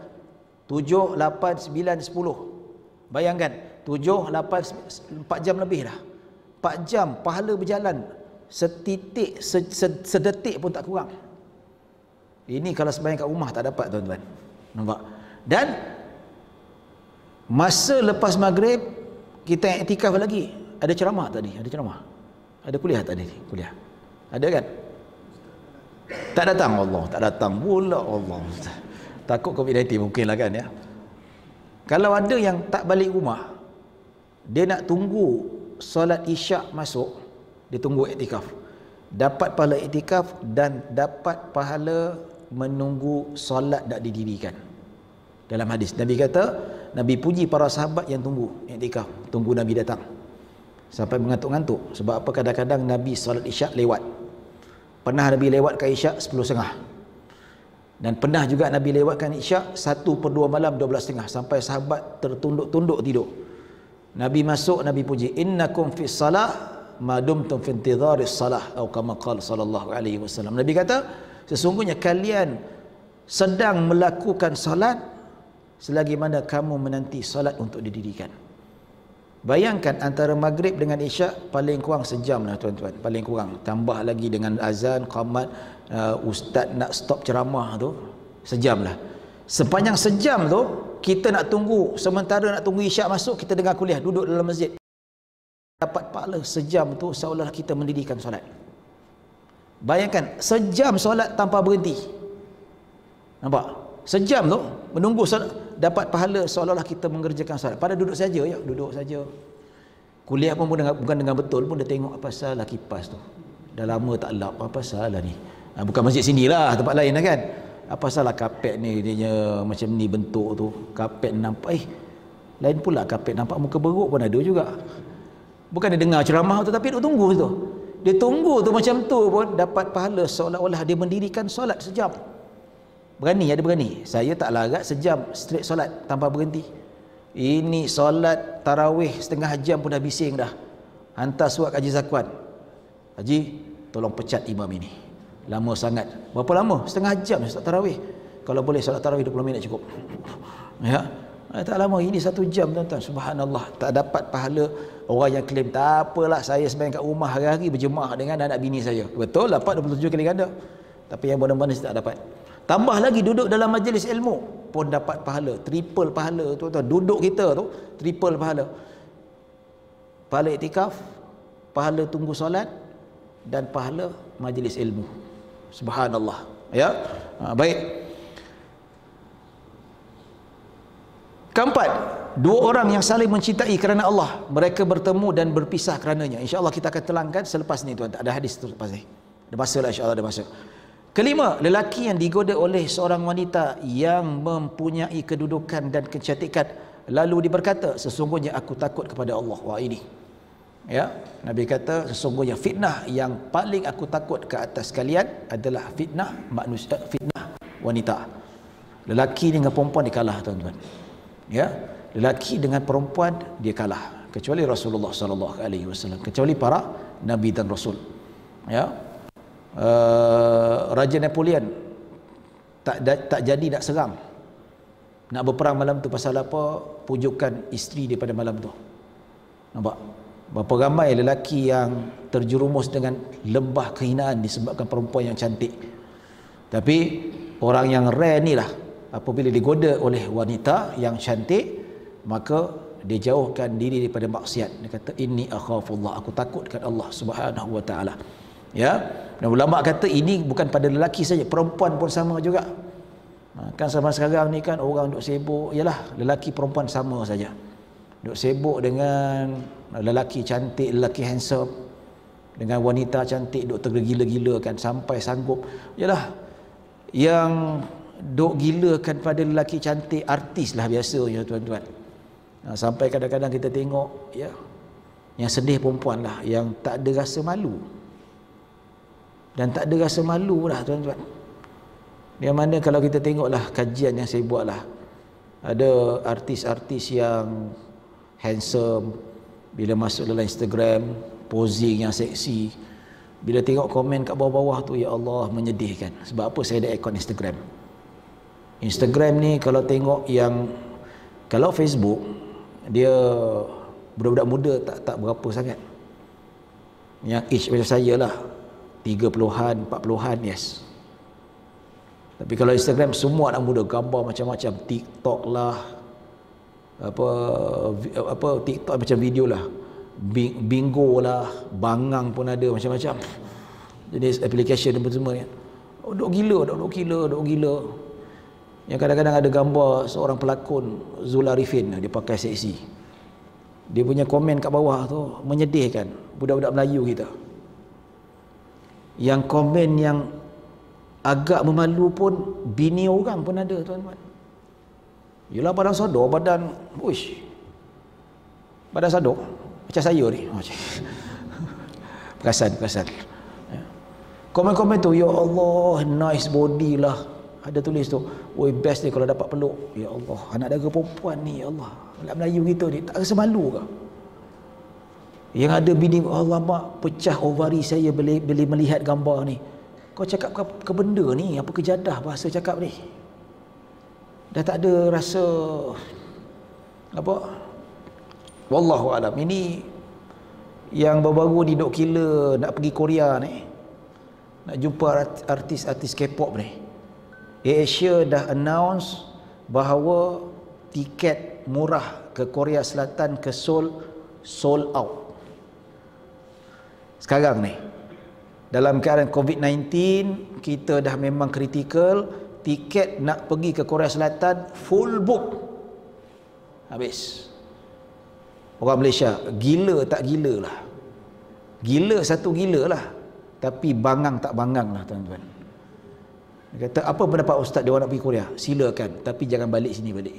7, 8, 9, 10. Bayangkan 7, 8, 4 jam lebih dah. 4 jam pahala berjalan, setitik, sedetik pun tak kurang. Ini kalau sembahyang kat rumah tak dapat tuan-tuan. Nampak? Dan masa lepas maghrib kita iktikaf lagi. Ada ceramah tadi, ada ceramah. Ada kuliah tadi, kuliah. Ada kan? Tak datang Allah, tak datang pula Allah. Takut COVID-19 mungkin lah kan ya. Kalau ada yang tak balik rumah, dia nak tunggu solat isyak masuk, dia tunggu iktikaf. Dapat pahala iktikaf dan dapat pahala menunggu solat tak didirikan. Dalam hadis Nabi kata, Nabi puji para sahabat yang tunggu iktikaf, tunggu Nabi datang sampai mengantuk-ngantuk. Sebab apa? Kadang-kadang Nabi solat isyak lewat. Pernah Nabi lewatkan isyak 10.30. Dan pernah juga Nabi lewatkan isyak 1/2 malam 12.30 sampai sahabat tertunduk-tunduk tidur. Nabi masuk, Nabi puji, innakum fis salah ma dumtum fi intidharis salah, atau kama qala sallallahu alaihi wasallam. Nabi kata, sesungguhnya kalian sedang melakukan salat selagi mana kamu menanti salat untuk didirikan. Bayangkan antara maghrib dengan isyak paling kurang sejam lah tuan-tuan, paling kurang. Tambah lagi dengan azan, qamat, ustaz nak stop ceramah tu, sejam lah. Sepanjang sejam tu kita nak tunggu, sementara nak tunggu isyak masuk, kita dengar kuliah, duduk dalam masjid. Dapat pahala sejam tu seolah kita mendirikan solat. Bayangkan sejam solat tanpa berhenti. Nampak? Sejam tu menunggu solat, dapat pahala seolah-olah kita mengerjakan solat. Pada duduk saja ya, duduk saja. Kuliah pun bukan dengan betul pun dia tengok apa salah kipas tu. Dah lama tak lap, apa salah ni. Bukan masjid sinilah, tempat lain lah kan. Apa salah kapet ni, dia macam ni bentuk tu. Kapet nampak, lain pula kapet nampak muka beruk pun ada juga. Bukan dia dengar ceramah tu, tapi dia tunggu tu. Dia tunggu tu macam tu pun dapat pahala seolah-olah dia mendirikan solat sejam. Berani, ada berani. Saya tak larat sejam straight solat tanpa berhenti. Ini solat tarawih setengah jam pun dah bising dah. Hantar surat Haji Zakwan, Haji tolong pecat imam ini, lama sangat. Berapa lama? Setengah jam solat tarawih. Kalau boleh solat tarawih 20 minit cukup. Ya, tak lama. Ini 1 jam tuan-tuan. Subhanallah. Tak dapat pahala. Orang yang klaim tak apalah, saya sembahyang kat rumah hari-hari berjemaah dengan anak bini saya. Betul, dapat 27 kali ganda. Tapi yang bonus-bonus tak dapat. Tambah lagi duduk dalam majlis ilmu pun dapat pahala, triple pahala tuan-tuan. Duduk kita tu triple pahala. Pahala iktikaf, pahala tunggu solat dan pahala majlis ilmu. Subhanallah. Ya. Baik. Keempat, 2 orang yang saling mencintai kerana Allah, mereka bertemu dan berpisah kerananya. InsyaAllah kita akan telangkan selepas ni tuan-tuan. Ada hadis tu lepas ni. Ada masa lah, insyaAllah ada masa. Kelima, lelaki yang digoda oleh seorang wanita yang mempunyai kedudukan dan kecantikan lalu dia berkata, sesungguhnya aku takut kepada Allah. Wah, ini ya, Nabi kata sesungguhnya fitnah yang paling aku takut ke atas kalian adalah fitnah manusia, fitnah wanita. Lelaki dengan perempuan dia kalah, tuan-tuan. Ya, lelaki dengan perempuan dia kalah, kecuali Rasulullah sallallahu alaihi wasallam, kecuali para nabi dan rasul. Ya. Raja Napoleon tak jadi nak serang, nak berperang malam tu pasal apa? Pujukan isteri dia pada malam tu. Nampak berapa ramai lelaki yang terjerumus dengan lembah kehinaan disebabkan perempuan yang cantik. Tapi orang yang rare ni lah, apabila digoda oleh wanita yang cantik, maka dia jauhkan diri daripada maksiat. Dia kata inni akhafullah, aku takutkan Allah Subhanahu wa taala. Ya, dan ulama kata ini bukan pada lelaki saja, perempuan pun sama juga. Kan sama sekarang ni kan orang duk sibuk, yalah, lelaki perempuan sama saja. Duk sibuk dengan lelaki cantik, lelaki handsome, dengan wanita cantik duk tergila-gila kan, sampai sanggup, yalah, yang duk gilakan pada lelaki cantik artis lah biasanya, tuan-tuan. Sampai kadang-kadang kita tengok, ya, yang sedih perempuan lah, yang tak ada rasa malu. Dan tak ada rasa malu lah, tuan-tuan. Yang mana kalau kita tengoklah kajian yang saya buat lah, ada artis-artis yang handsome, bila masuk dalam Instagram, posing yang seksi, bila tengok komen kat bawah-bawah tu, ya Allah, menyedihkan. Sebab apa? Saya ada akaun Instagram. Instagram ni kalau tengok yang, kalau Facebook dia budak-budak muda tak berapa sangat, yang age macam saya lah, 30-an, 40-an, yes. Tapi kalau Instagram semua anak muda, gambar macam-macam, TikTok lah, apa TikTok macam video lah, bingo lah, bangang pun ada, macam-macam jenis application apa semua ni. Duk gila. Yang kadang-kadang ada gambar seorang pelakon Zul Arifin, dia pakai seksi. Dia punya komen kat bawah tu menyedihkan budak-budak Melayu kita. Yang komen yang agak memalu pun, bini orang pun ada, tuan-tuan. Yelah, badan sadar, badan sadar macam saya ni. Perasan. Komen-komen tu, ya Allah, nice body lah. Ada tulis tu, oi, best ni kalau dapat peluk. Ya Allah, anak dara perempuan ni, ya Allah, Melayu kita ni tak rasa malu ke? Yang ada bini, Allah mak, pecah ovari saya bila melihat gambar ni. Kau cakap ke benda ni, apa kejadah bahasa cakap ni? Dah tak ada rasa apa? Wallahu alam. Ini yang baru-baru ni duk kila nak pergi Korea ni, nak jumpa artis-artis K-pop ni. Asia dah announce bahawa tiket murah ke Korea Selatan, ke Seoul, sold out sekarang ni. Dalam keadaan COVID-19, kita dah memang kritikal, tiket nak pergi ke Korea Selatan full book, habis. Orang Malaysia gila tak gila lah, gila satu gila lah, tapi bangang tak bangang lah, tuan-tuan. Dia kata, apa pendapat ustaz, dia orang nak pergi Korea, silakan, tapi jangan balik sini balik.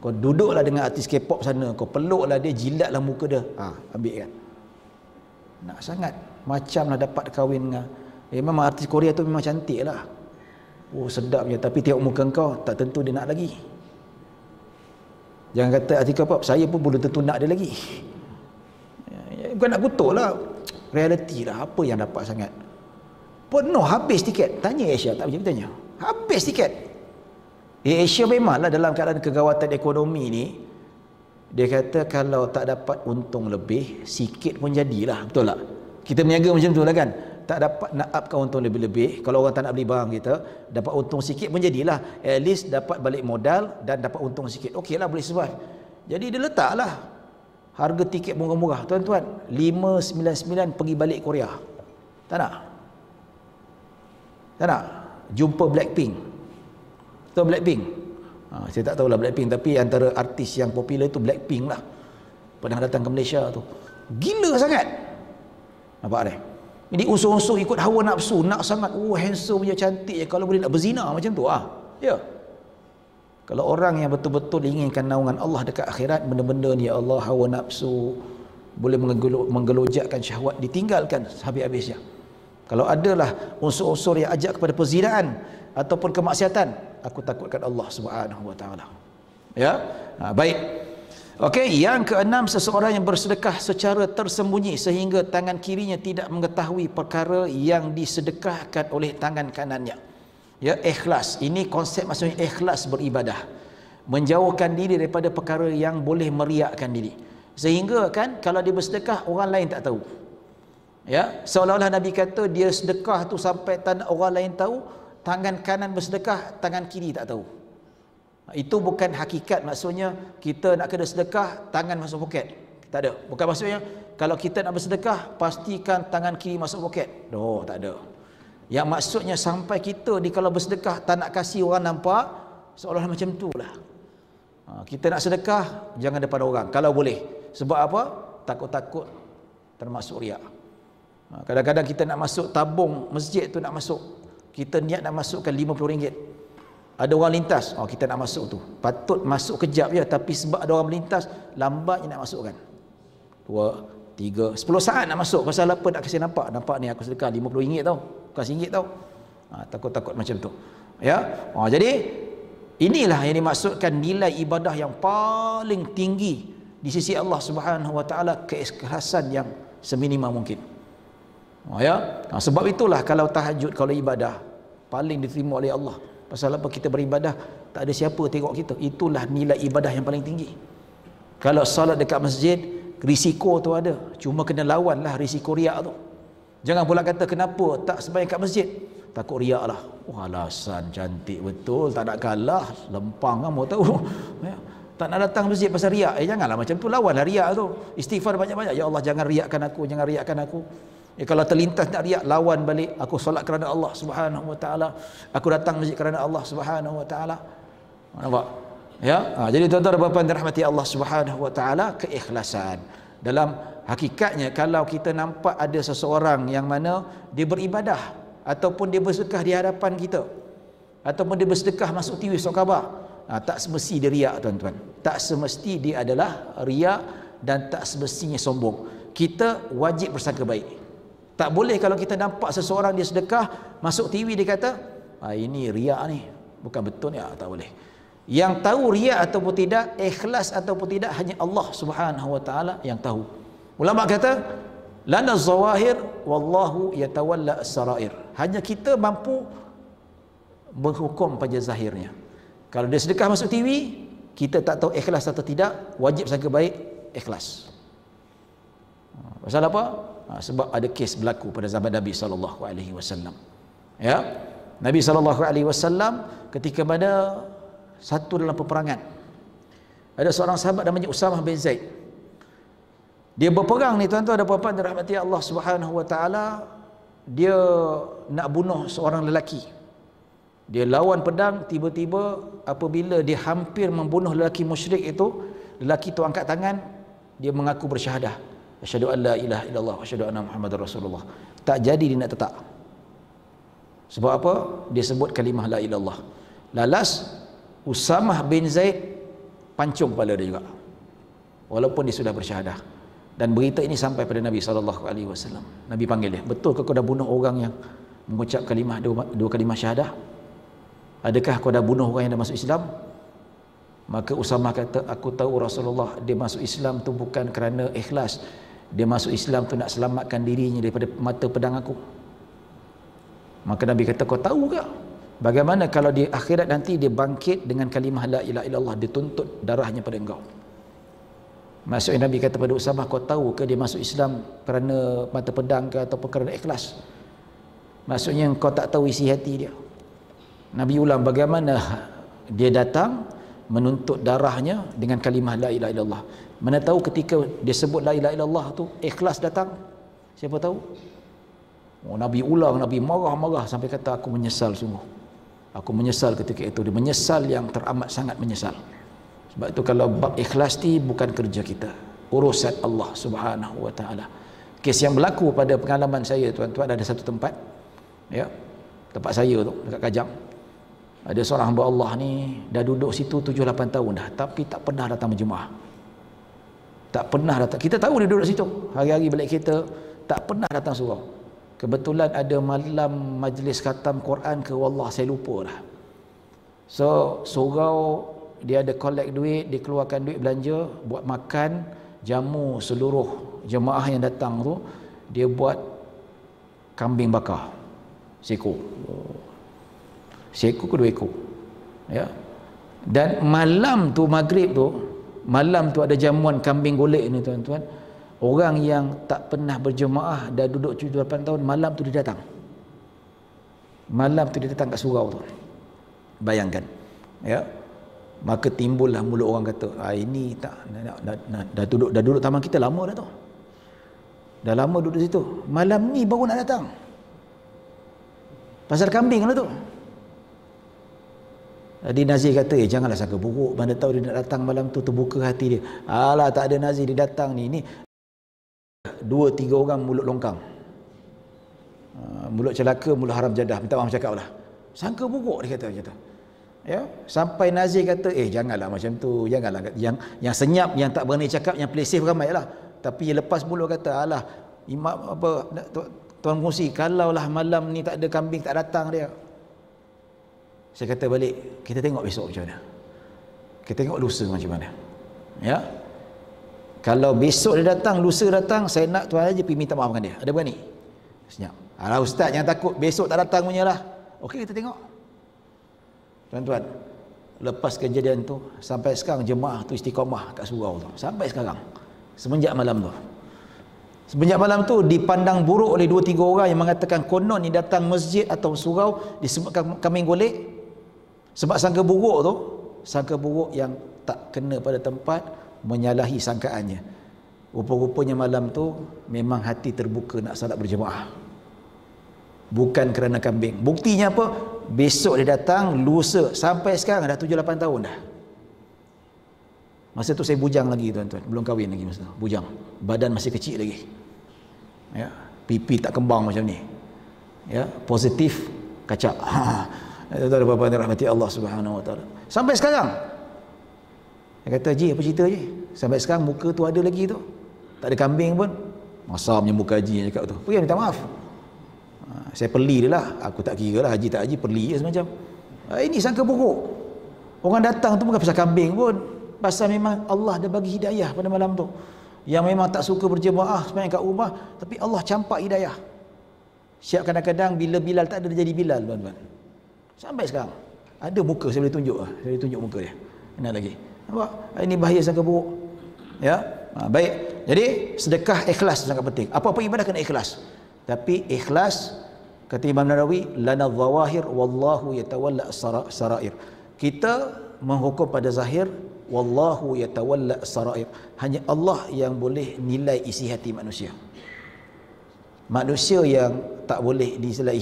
Kau duduklah dengan artis K-pop sana, kau peluklah dia, jilatlah muka dia, ambil kan. Nak sangat, macam lah dapat kahwin dengan, memang artis Korea tu memang cantik lah, oh sedapnya, tapi tengok muka kau, tak tentu dia nak lagi. Jangan kata artis K-pop, saya pun belum tentu nak dia lagi. Bukan nak kutuk lah, realiti lah, apa yang dapat sangat. Penuh, habis tiket. Tanya Asia, tak macam tanya, habis tiket. Asia memanglah dalam keadaan kegawatan ekonomi ni, dia kata kalau tak dapat untung lebih, sikit pun jadilah, betul tak? Kita berniaga macam tu lah kan, tak dapat nak upkan untung lebih-lebih. Kalau orang tak nak beli barang kita, dapat untung sikit pun jadilah, at least dapat balik modal dan dapat untung sikit, okey lah, boleh survive. Jadi dia letaklah harga tiket murah-murah, tuan-tuan, 599 pergi balik Korea. Tak nak jumpa Blackpink. Tahu Blackpink? Saya tak tahulah Blackpink, tapi antara artis yang popular itu Blackpink lah, pernah datang ke Malaysia tu, gila sangat. Nampak ni? Jadi unsur-unsur ikut hawa nafsu, nak sangat, handsome punya, cantik je, kalau boleh nak berzina macam tu ya. Kalau orang yang betul-betul inginkan naungan Allah dekat akhirat, benda-benda ni ya Allah, hawa nafsu boleh menggelojakkan syahwat, ditinggalkan habis-habisnya. Kalau adalah unsur-unsur yang ajak kepada perzinaan ataupun kemaksiatan, aku takutkan Allah Subhanahu wa taala. Ya. Baik. Okey, yang keenam, seseorang yang bersedekah secara tersembunyi sehingga tangan kirinya tidak mengetahui perkara yang disedekahkan oleh tangan kanannya. Ya, ikhlas. Ini konsep maksudnya ikhlas beribadah. Menjauhkan diri daripada perkara yang boleh meriakkan diri. Sehingga kan kalau dia bersedekah orang lain tak tahu. Ya, seolah-olah Nabi kata dia sedekah tu sampai tak nak orang lain tahu, tangan kanan bersedekah, tangan kiri tak tahu. Itu bukan hakikat, maksudnya kita nak kena sedekah tangan masuk poket. Tak ada. Bukan maksudnya kalau kita nak bersedekah pastikan tangan kiri masuk poket. Tak ada. Yang maksudnya sampai kita di kalau bersedekah tak nak kasih orang nampak, seolah macam itulah. Kita nak sedekah jangan depan orang kalau boleh. Sebab apa? Takut-takut termasuk riak. Kadang-kadang kita nak masuk tabung masjid tu, nak masuk, kita niat nak masukkan RM50. Ada orang lintas, kita nak masuk tu. Patut masuk kejap je, tapi sebab ada orang melintas, lambatnya nak masukkan. 2, 3, 10 saat nak masuk. Pasal apa? Nak kasi nampak ni aku sedekah RM50 tau, bukan RM1 tau. Takut-takut macam tu. Ya. Jadi inilah yang dimaksudkan nilai ibadah yang paling tinggi di sisi Allah Subhanahu wa taala, keikhlasan yang seminima mungkin. Ya. Sebab itulah kalau tahajud, kalau ibadah paling diterima oleh Allah. Pasal apa? Kita beribadah tak ada siapa tengok kita. Itulah nilai ibadah yang paling tinggi. Kalau salat dekat masjid, risiko tu ada, cuma kena lawanlah risiko riak tu. Jangan pula kata kenapa tak sembahyang kat masjid, takut riak lah. Alasan cantik betul, tak nak kalah, lempang kamu tahu. Ya. Tak nak datang masjid pasal riak. Janganlah macam tu, lawanlah riak tu. Istighfar banyak-banyak, ya Allah jangan riakkan aku, jangan riakkan aku. Kalau terlintas nak riak, lawan balik. Aku solat kerana Allah Subhanahu wa taala, aku datang masjid kerana Allah Subhanahu wa taala. Nampak? Ya. Jadi tuan-tuan dan puan-puan dirahmati Allah Subhanahu wa taala, keikhlasan. Dalam hakikatnya kalau kita nampak ada seseorang yang mana dia beribadah ataupun dia bersedekah di hadapan kita, ataupun dia bersedekah masuk TV sok khabar, tak semesti dia riak tuan-tuan. Tak semesti dia adalah riak dan tak semestinya sombong. Kita wajib bersangka baik. Tak boleh kalau kita nampak seseorang dia sedekah masuk TV dia kata ini riak ni, bukan betul ya, tak boleh. Yang tahu riak ataupun tidak, ikhlas ataupun tidak, hanya Allah Subhanahu wa taala yang tahu. Ulama kata lana zawahir wallahu yatawalla as-sarair. Hanya kita mampu berhukum pada zahirnya. Kalau dia sedekah masuk TV, kita tak tahu ikhlas atau tidak, wajib sangka baik ikhlas. Pasal apa? Sebab ada kes berlaku pada zaman Nabi SAW. Ya, Nabi SAW ketika mana satu dalam peperangan, ada seorang sahabat namanya Usamah bin Zaid. Dia berperang ni tuan-tuan dan puan-puan dirahmati Allah Subhanahu wa taala. Dia nak bunuh seorang lelaki. Dia lawan pedang, tiba-tiba apabila dia hampir membunuh lelaki musyrik itu, lelaki itu angkat tangan, dia mengaku bersyahadah. Asyhadu an la ilaha illallah wa asyhadu anna Muhammadar Rasulullah. Tak jadi dia nak tetap. Sebab apa? Dia sebut kalimah la ilallah. Lalas Usamah bin Zaid pancung kepala dia juga, walaupun dia sudah bersyahadah. Dan berita ini sampai pada Nabi SAW. Nabi panggil dia, betul ke kau dah bunuh orang yang mengucap kalimah dua kalimah syahadah? Adakah kau dah bunuh orang yang dah masuk Islam? Maka Usamah kata, aku tahu Rasulullah, dia masuk Islam tu bukan kerana ikhlas. Dia masuk Islam tu nak selamatkan dirinya daripada mata pedang aku. Maka Nabi kata, kau tahu ke bagaimana kalau di akhirat nanti dia bangkit dengan kalimah la ilaha illallah, dia tuntut darahnya pada engkau? Maksudnya Nabi kata pada Usamah, kau tahu ke dia masuk Islam kerana mata pedang ke ataupun kerana ikhlas? Maksudnya kau tak tahu isi hati dia. Nabi ulang, bagaimana dia datang menuntut darahnya dengan kalimah la ilaha illallah. Mana tahu ketika dia sebut la ilaha illallah tu ikhlas datang? Siapa tahu? Nabi ulang, Nabi marah-marah sampai kata, aku menyesal sungguh. Aku menyesal ketika itu. Dia menyesal yang teramat sangat menyesal. Sebab itu kalau bab ikhlas ni bukan kerja kita, urusan Allah Subhanahu wa taala. Kes yang berlaku pada pengalaman saya tuan-tuan, ada satu tempat, ya, tempat saya tu dekat Kajang. Ada seorang hamba Allah ni dah duduk situ 7-8 tahun dah, tapi tak pernah datang berjemaah. Tak pernah datang. Kita tahu dia duduk situ, hari-hari balik kereta, tak pernah datang surau. Kebetulan ada malam majlis khatam Quran ke, wallah saya lupa dah. So surau dia ada collect duit, dia keluarkan duit belanja buat makan, jamu seluruh jemaah yang datang tu. Dia buat kambing bakar seekor, seekor ke 2 ekor, ya. Dan malam tu maghrib tu, malam tu ada jamuan kambing golek ni tuan-tuan. Orang yang tak pernah berjemaah dah duduk 7-8 tahun, malam tu dia datang. Malam tu dia datang kat surau tu. Bayangkan, ya. Maka timbullah mulut orang kata, ini tak dah duduk taman kita lama dah tu. Dah lama duduk situ. Malam ni baru nak datang. Pasal kambing lah tu. Jadi Nazir kata, janganlah sangka buruk, mana tahu dia nak datang malam tu, terbuka hati dia. Alah, tak ada Nazir, dia datang ni 2-3 orang mulut longkang, mulut celaka, mulut haram jadah, minta maaf cakap lah. Sangka buruk dia kata macam tu, ya. Sampai Nazir kata, janganlah macam tu, janganlah. Yang senyap, yang tak berani cakap, yang play safe ramai lah. Tapi yang lepas mulut kata, alah imam apa, Tuan Pengurusi, kalaulah malam ni tak ada kambing, tak datang dia. Saya kata balik, kita tengok besok macam mana, kita tengok lusa macam mana, ya. Kalau besok dia datang, lusa datang, saya nak Tuan Haji pergi minta maaf dengan dia. Ada berani? Senyap. Alah ustaz, jangan takut, besok tak datang punya lah. Okey, kita tengok. Tuan-tuan, lepas kejadian tu sampai sekarang jemaah tu istiqamah kat surau tu. Sampai sekarang. Semenjak malam tu. Semenjak malam tu dipandang buruk oleh 2-3 orang yang mengatakan konon ni datang masjid atau surau disebabkan kambing golek. Sebab sangka buruk tu, sangka buruk yang tak kena pada tempat, menyalahi sangkaannya. Rupa-rupanya malam tu memang hati terbuka nak salat berjemaah, bukan kerana kambing. Buktinya apa? Besok dia datang, lusa, sampai sekarang dah 7-8 tahun dah. Masa tu saya bujang lagi tuan-tuan, belum kahwin lagi masa tu, bujang, badan masih kecil lagi, ya, pipi tak kembang macam ni, ya, positif kacak. Tuan-tuan bapa rahmati Allah Subhanahu Wa Taala. Sampai sekarang dia kata, Ji, apa cerita Ji? Sampai sekarang muka tu ada lagi tu, tak ada kambing pun. Masamnya muka Haji yang cakap tu, pergi minta maaf. Saya perli dia lah, aku tak kira lah, Haji tak Haji, perli je semacam. Ini sangka buruk. Orang datang tu bukan pasal kambing pun, pasal memang Allah dah bagi hidayah pada malam tu. Yang memang tak suka berjemaah sebenarnya kat rumah, tapi Allah campak hidayah. Siap kadang-kadang bila Bilal tak ada, dia jadi Bilal tuan-tuan. Sampai sekarang ada muka, saya boleh tunjuk lah, saya boleh tunjuk muka dia. Enak lagi. Nampak? Ini bahaya sangka buruk. Ya, baik. Jadi sedekah ikhlas sangat penting. Apa-apa ibadah kena ikhlas. Tapi ikhlas, kata Imam Nawawi, lana zawahir wallahu yatawalla sarair. Kita menghukum pada zahir, wallahu yatawalla sarair. Hanya Allah yang boleh nilai isi hati manusia. Manusia yang tak boleh dinilai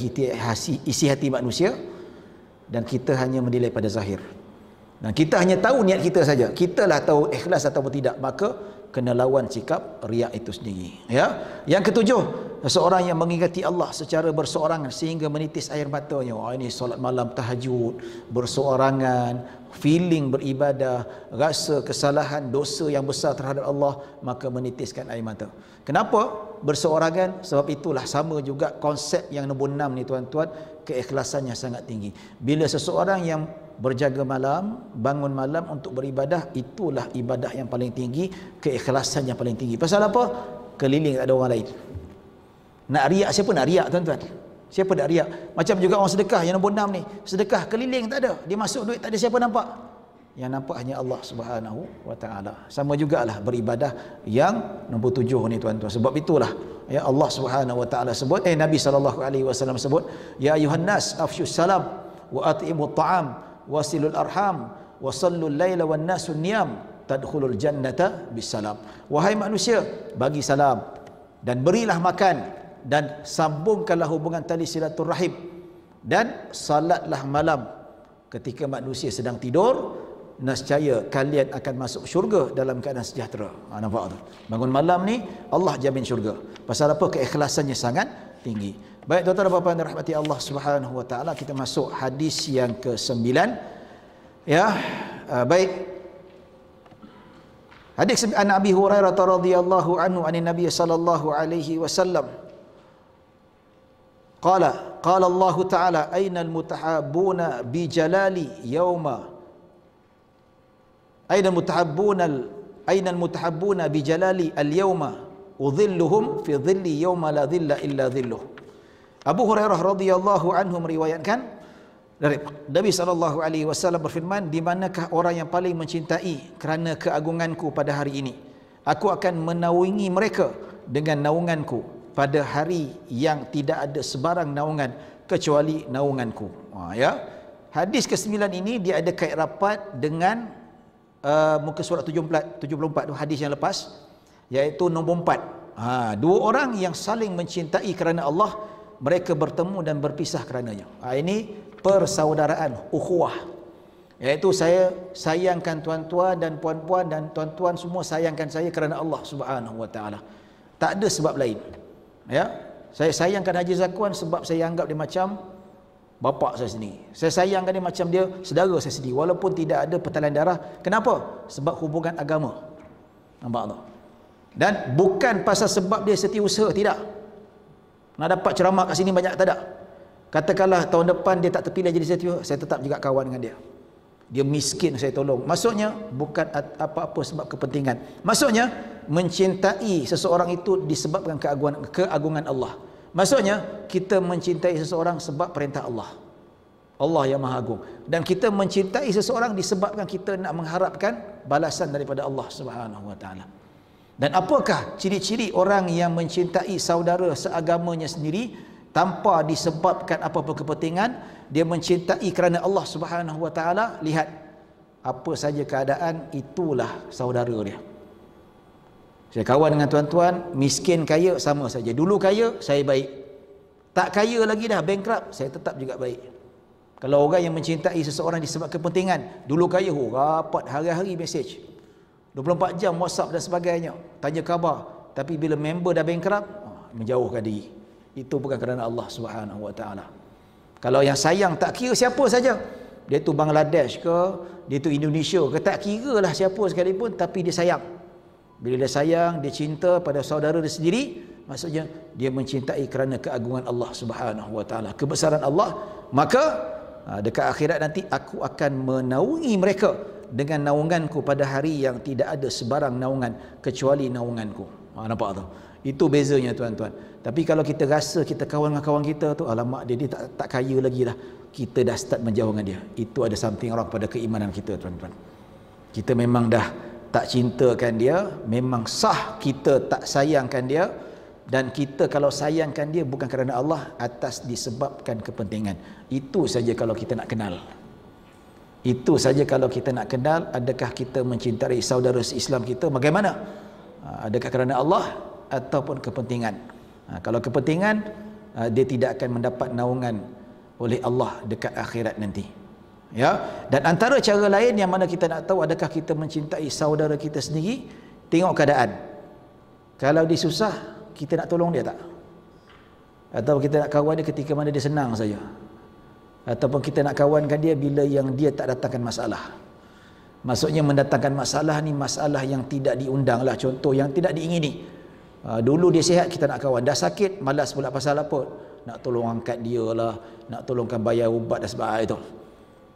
isi hati manusia, dan kita hanya menilai pada zahir. Dan kita hanya tahu niat kita saja. Kita lah tahu ikhlas atau tidak. Maka kena lawan sikap riak itu sendiri. Ya. Yang ketujuh, seseorang yang mengingati Allah secara berseorangan sehingga menitis air matanya. Ini solat malam tahajud, berseorangan, feeling beribadah, rasa kesalahan, dosa yang besar terhadap Allah, maka menitiskan air mata. Kenapa berseorangan? Sebab itulah sama juga konsep yang nombor 6 ni tuan-tuan, keikhlasannya sangat tinggi. Bila seseorang yang berjaga malam, bangun malam untuk beribadah, itulah ibadah yang paling tinggi, keikhlasan yang paling tinggi. Pasal apa? Keliling tak ada orang lain. Nak riak, siapa nak riak tuan-tuan? Siapa nak riak? Macam juga orang sedekah yang nombor 6 ni, sedekah keliling tak ada, dia masuk duit tak ada siapa nampak. Yang nampak hanya Allah Subhanahu Wa Taala. Sama jugalah beribadah yang nombor 7 ni tuan-tuan. Sebab itulah ya Allah Subhanahu Wa Taala sebut, Nabi SAW sebut, ya ayuhan nas afsyus salam wa at'imut ta'am wasilul arham wa sallul laila wan nasun niyam tadkhulul jannata bisalam. Wahai manusia, bagi salam dan berilah makan dan sambungkanlah hubungan tali silaturahim dan salatlah malam ketika manusia sedang tidur, nescaya kalian akan masuk syurga dalam keadaan sejahtera. Nampak tu? Bangun malam ni Allah jamin syurga. Pasal apa? Keikhlasannya sangat tinggi. Baik tuan-tuan dan puan-puan yang dirahmati Allah Subhanahu wa taala, kita masuk hadis yang ke-9. Ya, baik. Hadis an Abi Hurairah radhiyallahu anhu anin Nabi sallallahu alaihi wasallam qala Allah ta'ala ainal mutahabbuna bi jalali yauma ainal mutahabbuna bi jalali al yauma udhilluhum fi dhilli yauma la dhilla illa dhilluh. Abu Hurairah radhiyallahu anhu meriwayatkan dari Nabi SAW berfirman, di manakah orang yang paling mencintai kerana keagunganku pada hari ini? Aku akan menaungi mereka dengan naunganku pada hari yang tidak ada sebarang naungan kecuali naunganku. Ya. Hadis ke-9 ini dia ada kait rapat dengan muka surat 74 tu, hadis yang lepas, iaitu nombor 4. Dua orang yang saling mencintai kerana Allah, mereka bertemu dan berpisah kerananya. Ini persaudaraan, ukhuwah, iaitu saya sayangkan tuan-tuan dan puan-puan, dan tuan-tuan semua sayangkan saya kerana Allah Subhanahu wa taala. Tak ada sebab lain. Ya, saya sayangkan Haji Zakwan sebab saya anggap dia macam bapa saya sendiri. Saya sayangkan dia macam dia saudara saya sendiri, walaupun tidak ada pertalian darah. Kenapa? Sebab hubungan agama. Nampak tak? Dan bukan pasal sebab dia setiausaha, tidak. Nak dapat ceramah kat sini banyak, tak ada. Katakanlah tahun depan dia tak terpilih jadi setiausaha, saya tetap juga kawan dengan dia. Dia miskin, saya tolong. Maksudnya bukan apa-apa sebab kepentingan. Maksudnya mencintai seseorang itu disebabkan keagungan Allah. Maksudnya kita mencintai seseorang sebab perintah Allah. Allah yang Maha Agung. Dan kita mencintai seseorang disebabkan kita nak mengharapkan balasan daripada Allah Subhanahu wa taala. Dan apakah ciri-ciri orang yang mencintai saudara seagamanya sendiri tanpa disebabkan apa-apa kepentingan? Dia mencintai kerana Allah Subhanahu wa taala. Lihat apa saja keadaan, itulah saudara dia. Saya kawan dengan tuan-tuan, miskin kaya sama saja. Dulu kaya, saya baik. Tak kaya lagi dah, bankrupt, saya tetap juga baik. Kalau orang yang mencintai seseorang disebabkan kepentingan, dulu kaya, rapat hari-hari mesej, 24 jam WhatsApp dan sebagainya, tanya khabar, tapi bila member dah bankrupt, menjauhkan diri. Itu bukan kerana Allah Subhanahu wa taala. Kalau yang sayang tak kira siapa saja, dia tu Bangladesh ke, dia tu Indonesia ke, tak kira lah siapa sekalipun, tapi dia sayang. Bila dia sayang, dia cinta pada saudara dia sendiri, maksudnya dia mencintai kerana keagungan Allah Subhanahu wa taala, kebesaran Allah. Maka dekat akhirat nanti aku akan menaungi mereka dengan naunganku pada hari yang tidak ada sebarang naungan kecuali naunganku. Nampak tu? Itu bezanya tuan-tuan. Tapi kalau kita rasa kita kawan dengan kawan kita tu, alamak dia tak kaya lagi dah, kita dah start menjauh dengan dia. Itu ada something wrong pada keimanan kita tuan-tuan. Kita memang dah tak cintakan dia, memang sah kita tak sayangkan dia. Dan kita kalau sayangkan dia bukan kerana Allah, atas disebabkan kepentingan. Itu saja kalau kita nak kenal. Itu saja kalau kita nak kenal, adakah kita mencintai saudara se-Islam kita bagaimana? Adakah kerana Allah ataupun kepentingan? Kalau kepentingan, dia tidak akan mendapat naungan oleh Allah dekat akhirat nanti. Ya, dan antara cara lain yang mana kita nak tahu adakah kita mencintai saudara kita sendiri, tengok keadaan. Kalau dia susah, kita nak tolong dia tak? Atau kita nak kawan dia ketika mana dia senang saja? Ataupun kita nak kawankan dia bila yang dia tak datangkan masalah? Maksudnya mendatangkan masalah ni masalah yang tidak diundang lah. Contoh yang tidak diingini. Dulu dia sihat, kita nak kawan. Dah sakit, malas pula pasal apa? Nak tolong angkat dia lah, nak tolongkan bayar ubat dan sebagainya itu.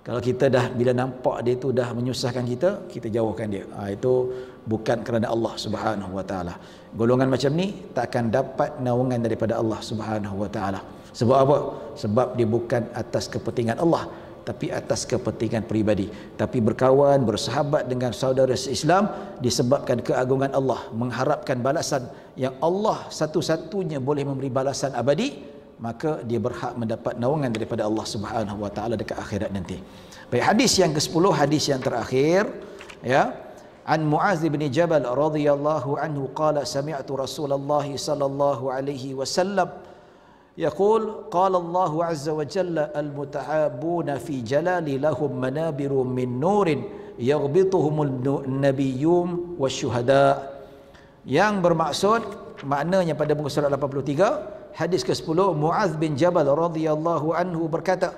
Kalau kita dah, bila nampak dia tu dah menyusahkan kita, kita jauhkan dia. Itu bukan kerana Allah Subhanahu wa taala. Golongan macam ni tak akan dapat naungan daripada Allah Subhanahu wa taala. Sebab apa? Sebab dia bukan atas kepentingan Allah, tapi atas kepentingan peribadi. Tapi berkawan, bersahabat dengan saudara se-Islam disebabkan keagungan Allah, mengharapkan balasan yang Allah satu-satunya boleh memberi balasan abadi, maka dia berhak mendapat naungan daripada Allah Subhanahu wa taala dekat akhirat nanti. Baik, hadis yang ke-10, hadis yang terakhir, ya. An Muaz bin Jabal radhiyallahu anhu qala sami'tu Rasulullah sallallahu alaihi wasallam yaqul qala Allah azza wa jalla al mutahabuna fi jalali lahum manabiru min nurin yaghbituhumul nabiyyun wasyuhada. Yang bermaksud, maknanya pada muka surat 83, hadis ke-10, Muaz bin Jabal radhiyallahu anhu berkata,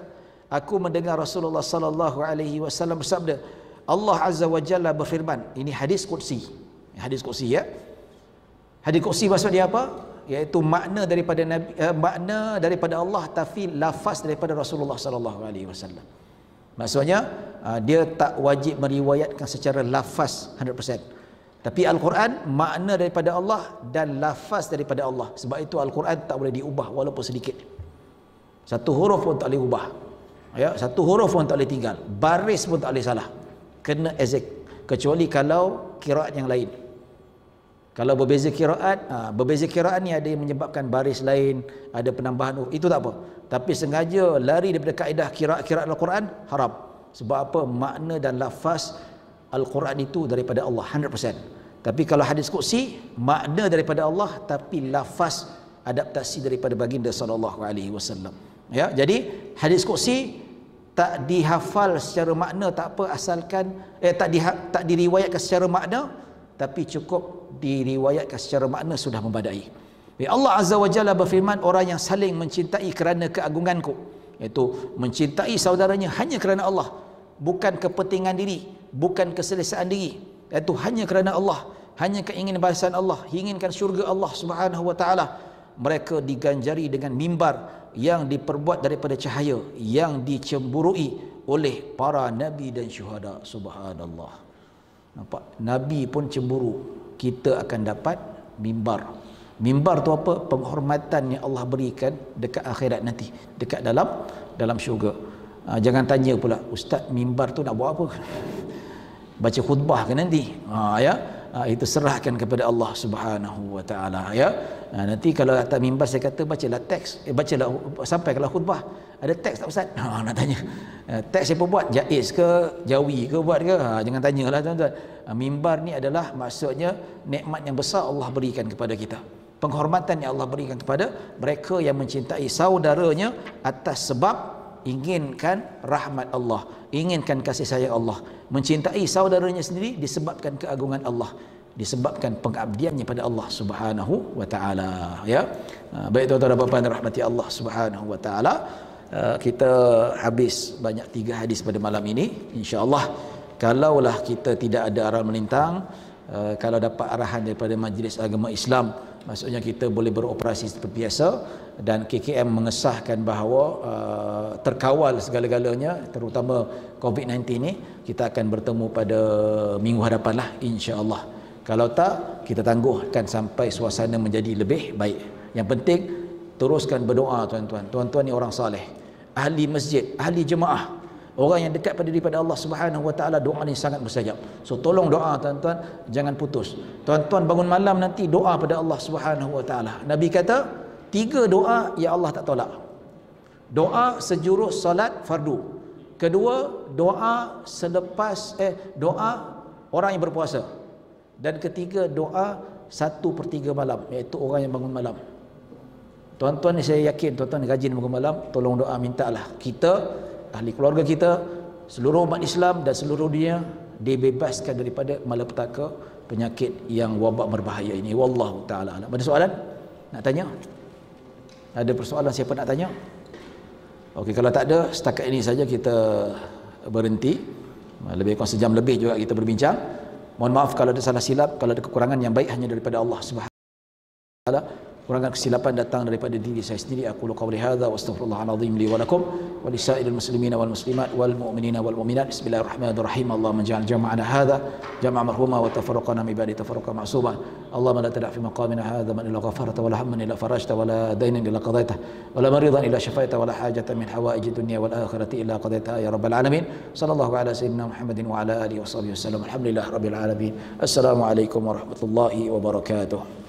aku mendengar Rasulullah sallallahu alaihi wasallam bersabda, Allah azza wa jalla berfirman. Ini hadis qudsi. Hadis qudsi ya. Hadis qudsi maksudnya apa? Iaitu makna daripada Nabi, makna daripada Allah tapi lafaz daripada Rasulullah sallallahu alaihi wasallam. Maksudnya dia tak wajib meriwayatkan secara lafaz 100%. Tapi Al-Quran makna daripada Allah dan lafaz daripada Allah. Sebab itu Al-Quran tak boleh diubah walaupun sedikit. Satu huruf pun tak boleh ubah. Ya, satu huruf pun tak boleh tinggal. Baris pun tak boleh salah. Kena exact. Kecuali kalau qiraat yang lain. Kalau berbeza qiraat ni ada yang menyebabkan baris lain, ada penambahan huruf, itu tak apa. Tapi sengaja lari daripada kaedah qiraat Al-Quran haram. Sebab apa? Makna dan lafaz Al-Quran itu daripada Allah 100%. Tapi kalau hadis qudsi, makna daripada Allah tapi lafaz adaptasi daripada baginda sallallahu alaihi wasallam. Ya, jadi hadis qudsi tak dihafal secara makna tak apa, asalkan tak diriwayatkan secara makna, tapi cukup diriwayatkan secara makna sudah membadai. Allah Azza wa Jalla berfirman, orang yang saling mencintai kerana keagunganku, iaitu mencintai saudaranya hanya kerana Allah, bukan kepentingan diri, bukan keselesaan diri, iaitu hanya kerana Allah, hanya keinginan balasan Allah, inginkan syurga Allah Subhanahu wa taala. Mereka diganjari dengan mimbar yang diperbuat daripada cahaya, yang dicemburui oleh para nabi dan syuhada. Subhanallah. Nampak? Nabi pun cemburu. Kita akan dapat mimbar. Mimbar tu apa? Penghormatan yang Allah berikan dekat akhirat nanti, dekat dalam syurga. Jangan tanya pula, ustaz mimbar tu nak buat apa? Baca khutbah ke nanti? Itu serahkan kepada Allah Subhanahu wa taala ya. Nanti kalau atas mimbar saya kata bacalah teks, bacalah sampai kalau khutbah ada teks tak ustaz? Nak tanya. Teks siapa buat? Jaiz ke Jawi ke buat ke? Jangan tanyalah tuan-tuan. Mimbar ni adalah maksudnya nikmat yang besar Allah berikan kepada kita. Penghormatan yang Allah berikan kepada mereka yang mencintai saudaranya atas sebab inginkan rahmat Allah, inginkan kasih sayang Allah. Mencintai saudaranya sendiri disebabkan keagungan Allah, disebabkan pengabdiannya pada Allah Subhanahu wa taala ya. Baik tuan-tuan dan puan-puan rahmati Allah Subhanahu wa taala, kita habis banyak 3 hadis pada malam ini. Insya-Allah kalaulah kita tidak ada arah melintang, kalau dapat arahan daripada Majlis Agama Islam, maksudnya kita boleh beroperasi seperti biasa, dan KKM mengesahkan bahawa terkawal segala-galanya, terutama COVID-19 ni, kita akan bertemu pada minggu hadapan lah insya-Allah. Kalau tak, kita tangguhkan sampai suasana menjadi lebih baik. Yang penting teruskan berdoa tuan-tuan. Tuan-tuan ni orang saleh, ahli masjid, ahli jemaah, orang yang dekat daripada Allah Subhanahu wa taala, doa ni sangat mustajab. So tolong doa tuan-tuan, jangan putus. Tuan-tuan bangun malam nanti doa pada Allah Subhanahu wa taala. Nabi kata 3 doa ya Allah tak tolak. Doa sejurus solat fardu. Kedua, doa selepas doa orang yang berpuasa. Dan ketiga, doa 1/3 malam, iaitu orang yang bangun malam. Tuan-tuan ni saya yakin tuan-tuan rajin bangun malam, tolong doa mintalah kita, ahli keluarga kita, seluruh umat Islam dan seluruh dunia dibebaskan daripada malapetaka penyakit yang wabak berbahaya ini. Wallahu taala alam. Ada soalan? Nak tanya? Ada persoalan siapa nak tanya? Okey, kalau tak ada, setakat ini saja kita berhenti. Lebih kurang sejam lebih juga kita berbincang. Mohon maaf kalau ada salah silap, kalau ada kekurangan, yang baik hanya daripada Allah Subhanahu wa taala. Kurangan kesilapan datang daripada diri saya sendiri. Aku qauli hadza wa astaghfirullahal azim li wa lakum wa lisairil muslimina wal muslimat wal mu'minina wal mu'minat. Bismillahirrahmanirrahim. Allahumma ij'al jam'ana hadza jam'a marhuma wa tafarraqana min ba'di tafarruqa ma'suma. Allahumma la tada' fi maqamina hadza man illa ghafarta wa la hamman illa farajta wa la daynan illa qadaita wa la maridan illa shafaita wa la hajatan min hawaiji dunya wal akhirati illa qadaita ya rabbal alamin. Sallallahu ala sayyidina Muhammadin wa ala alihi wa sahbihi wasallam. Alhamdulillah rabbil alamin. Assalamu alaikum warahmatullahi wabarakatuh.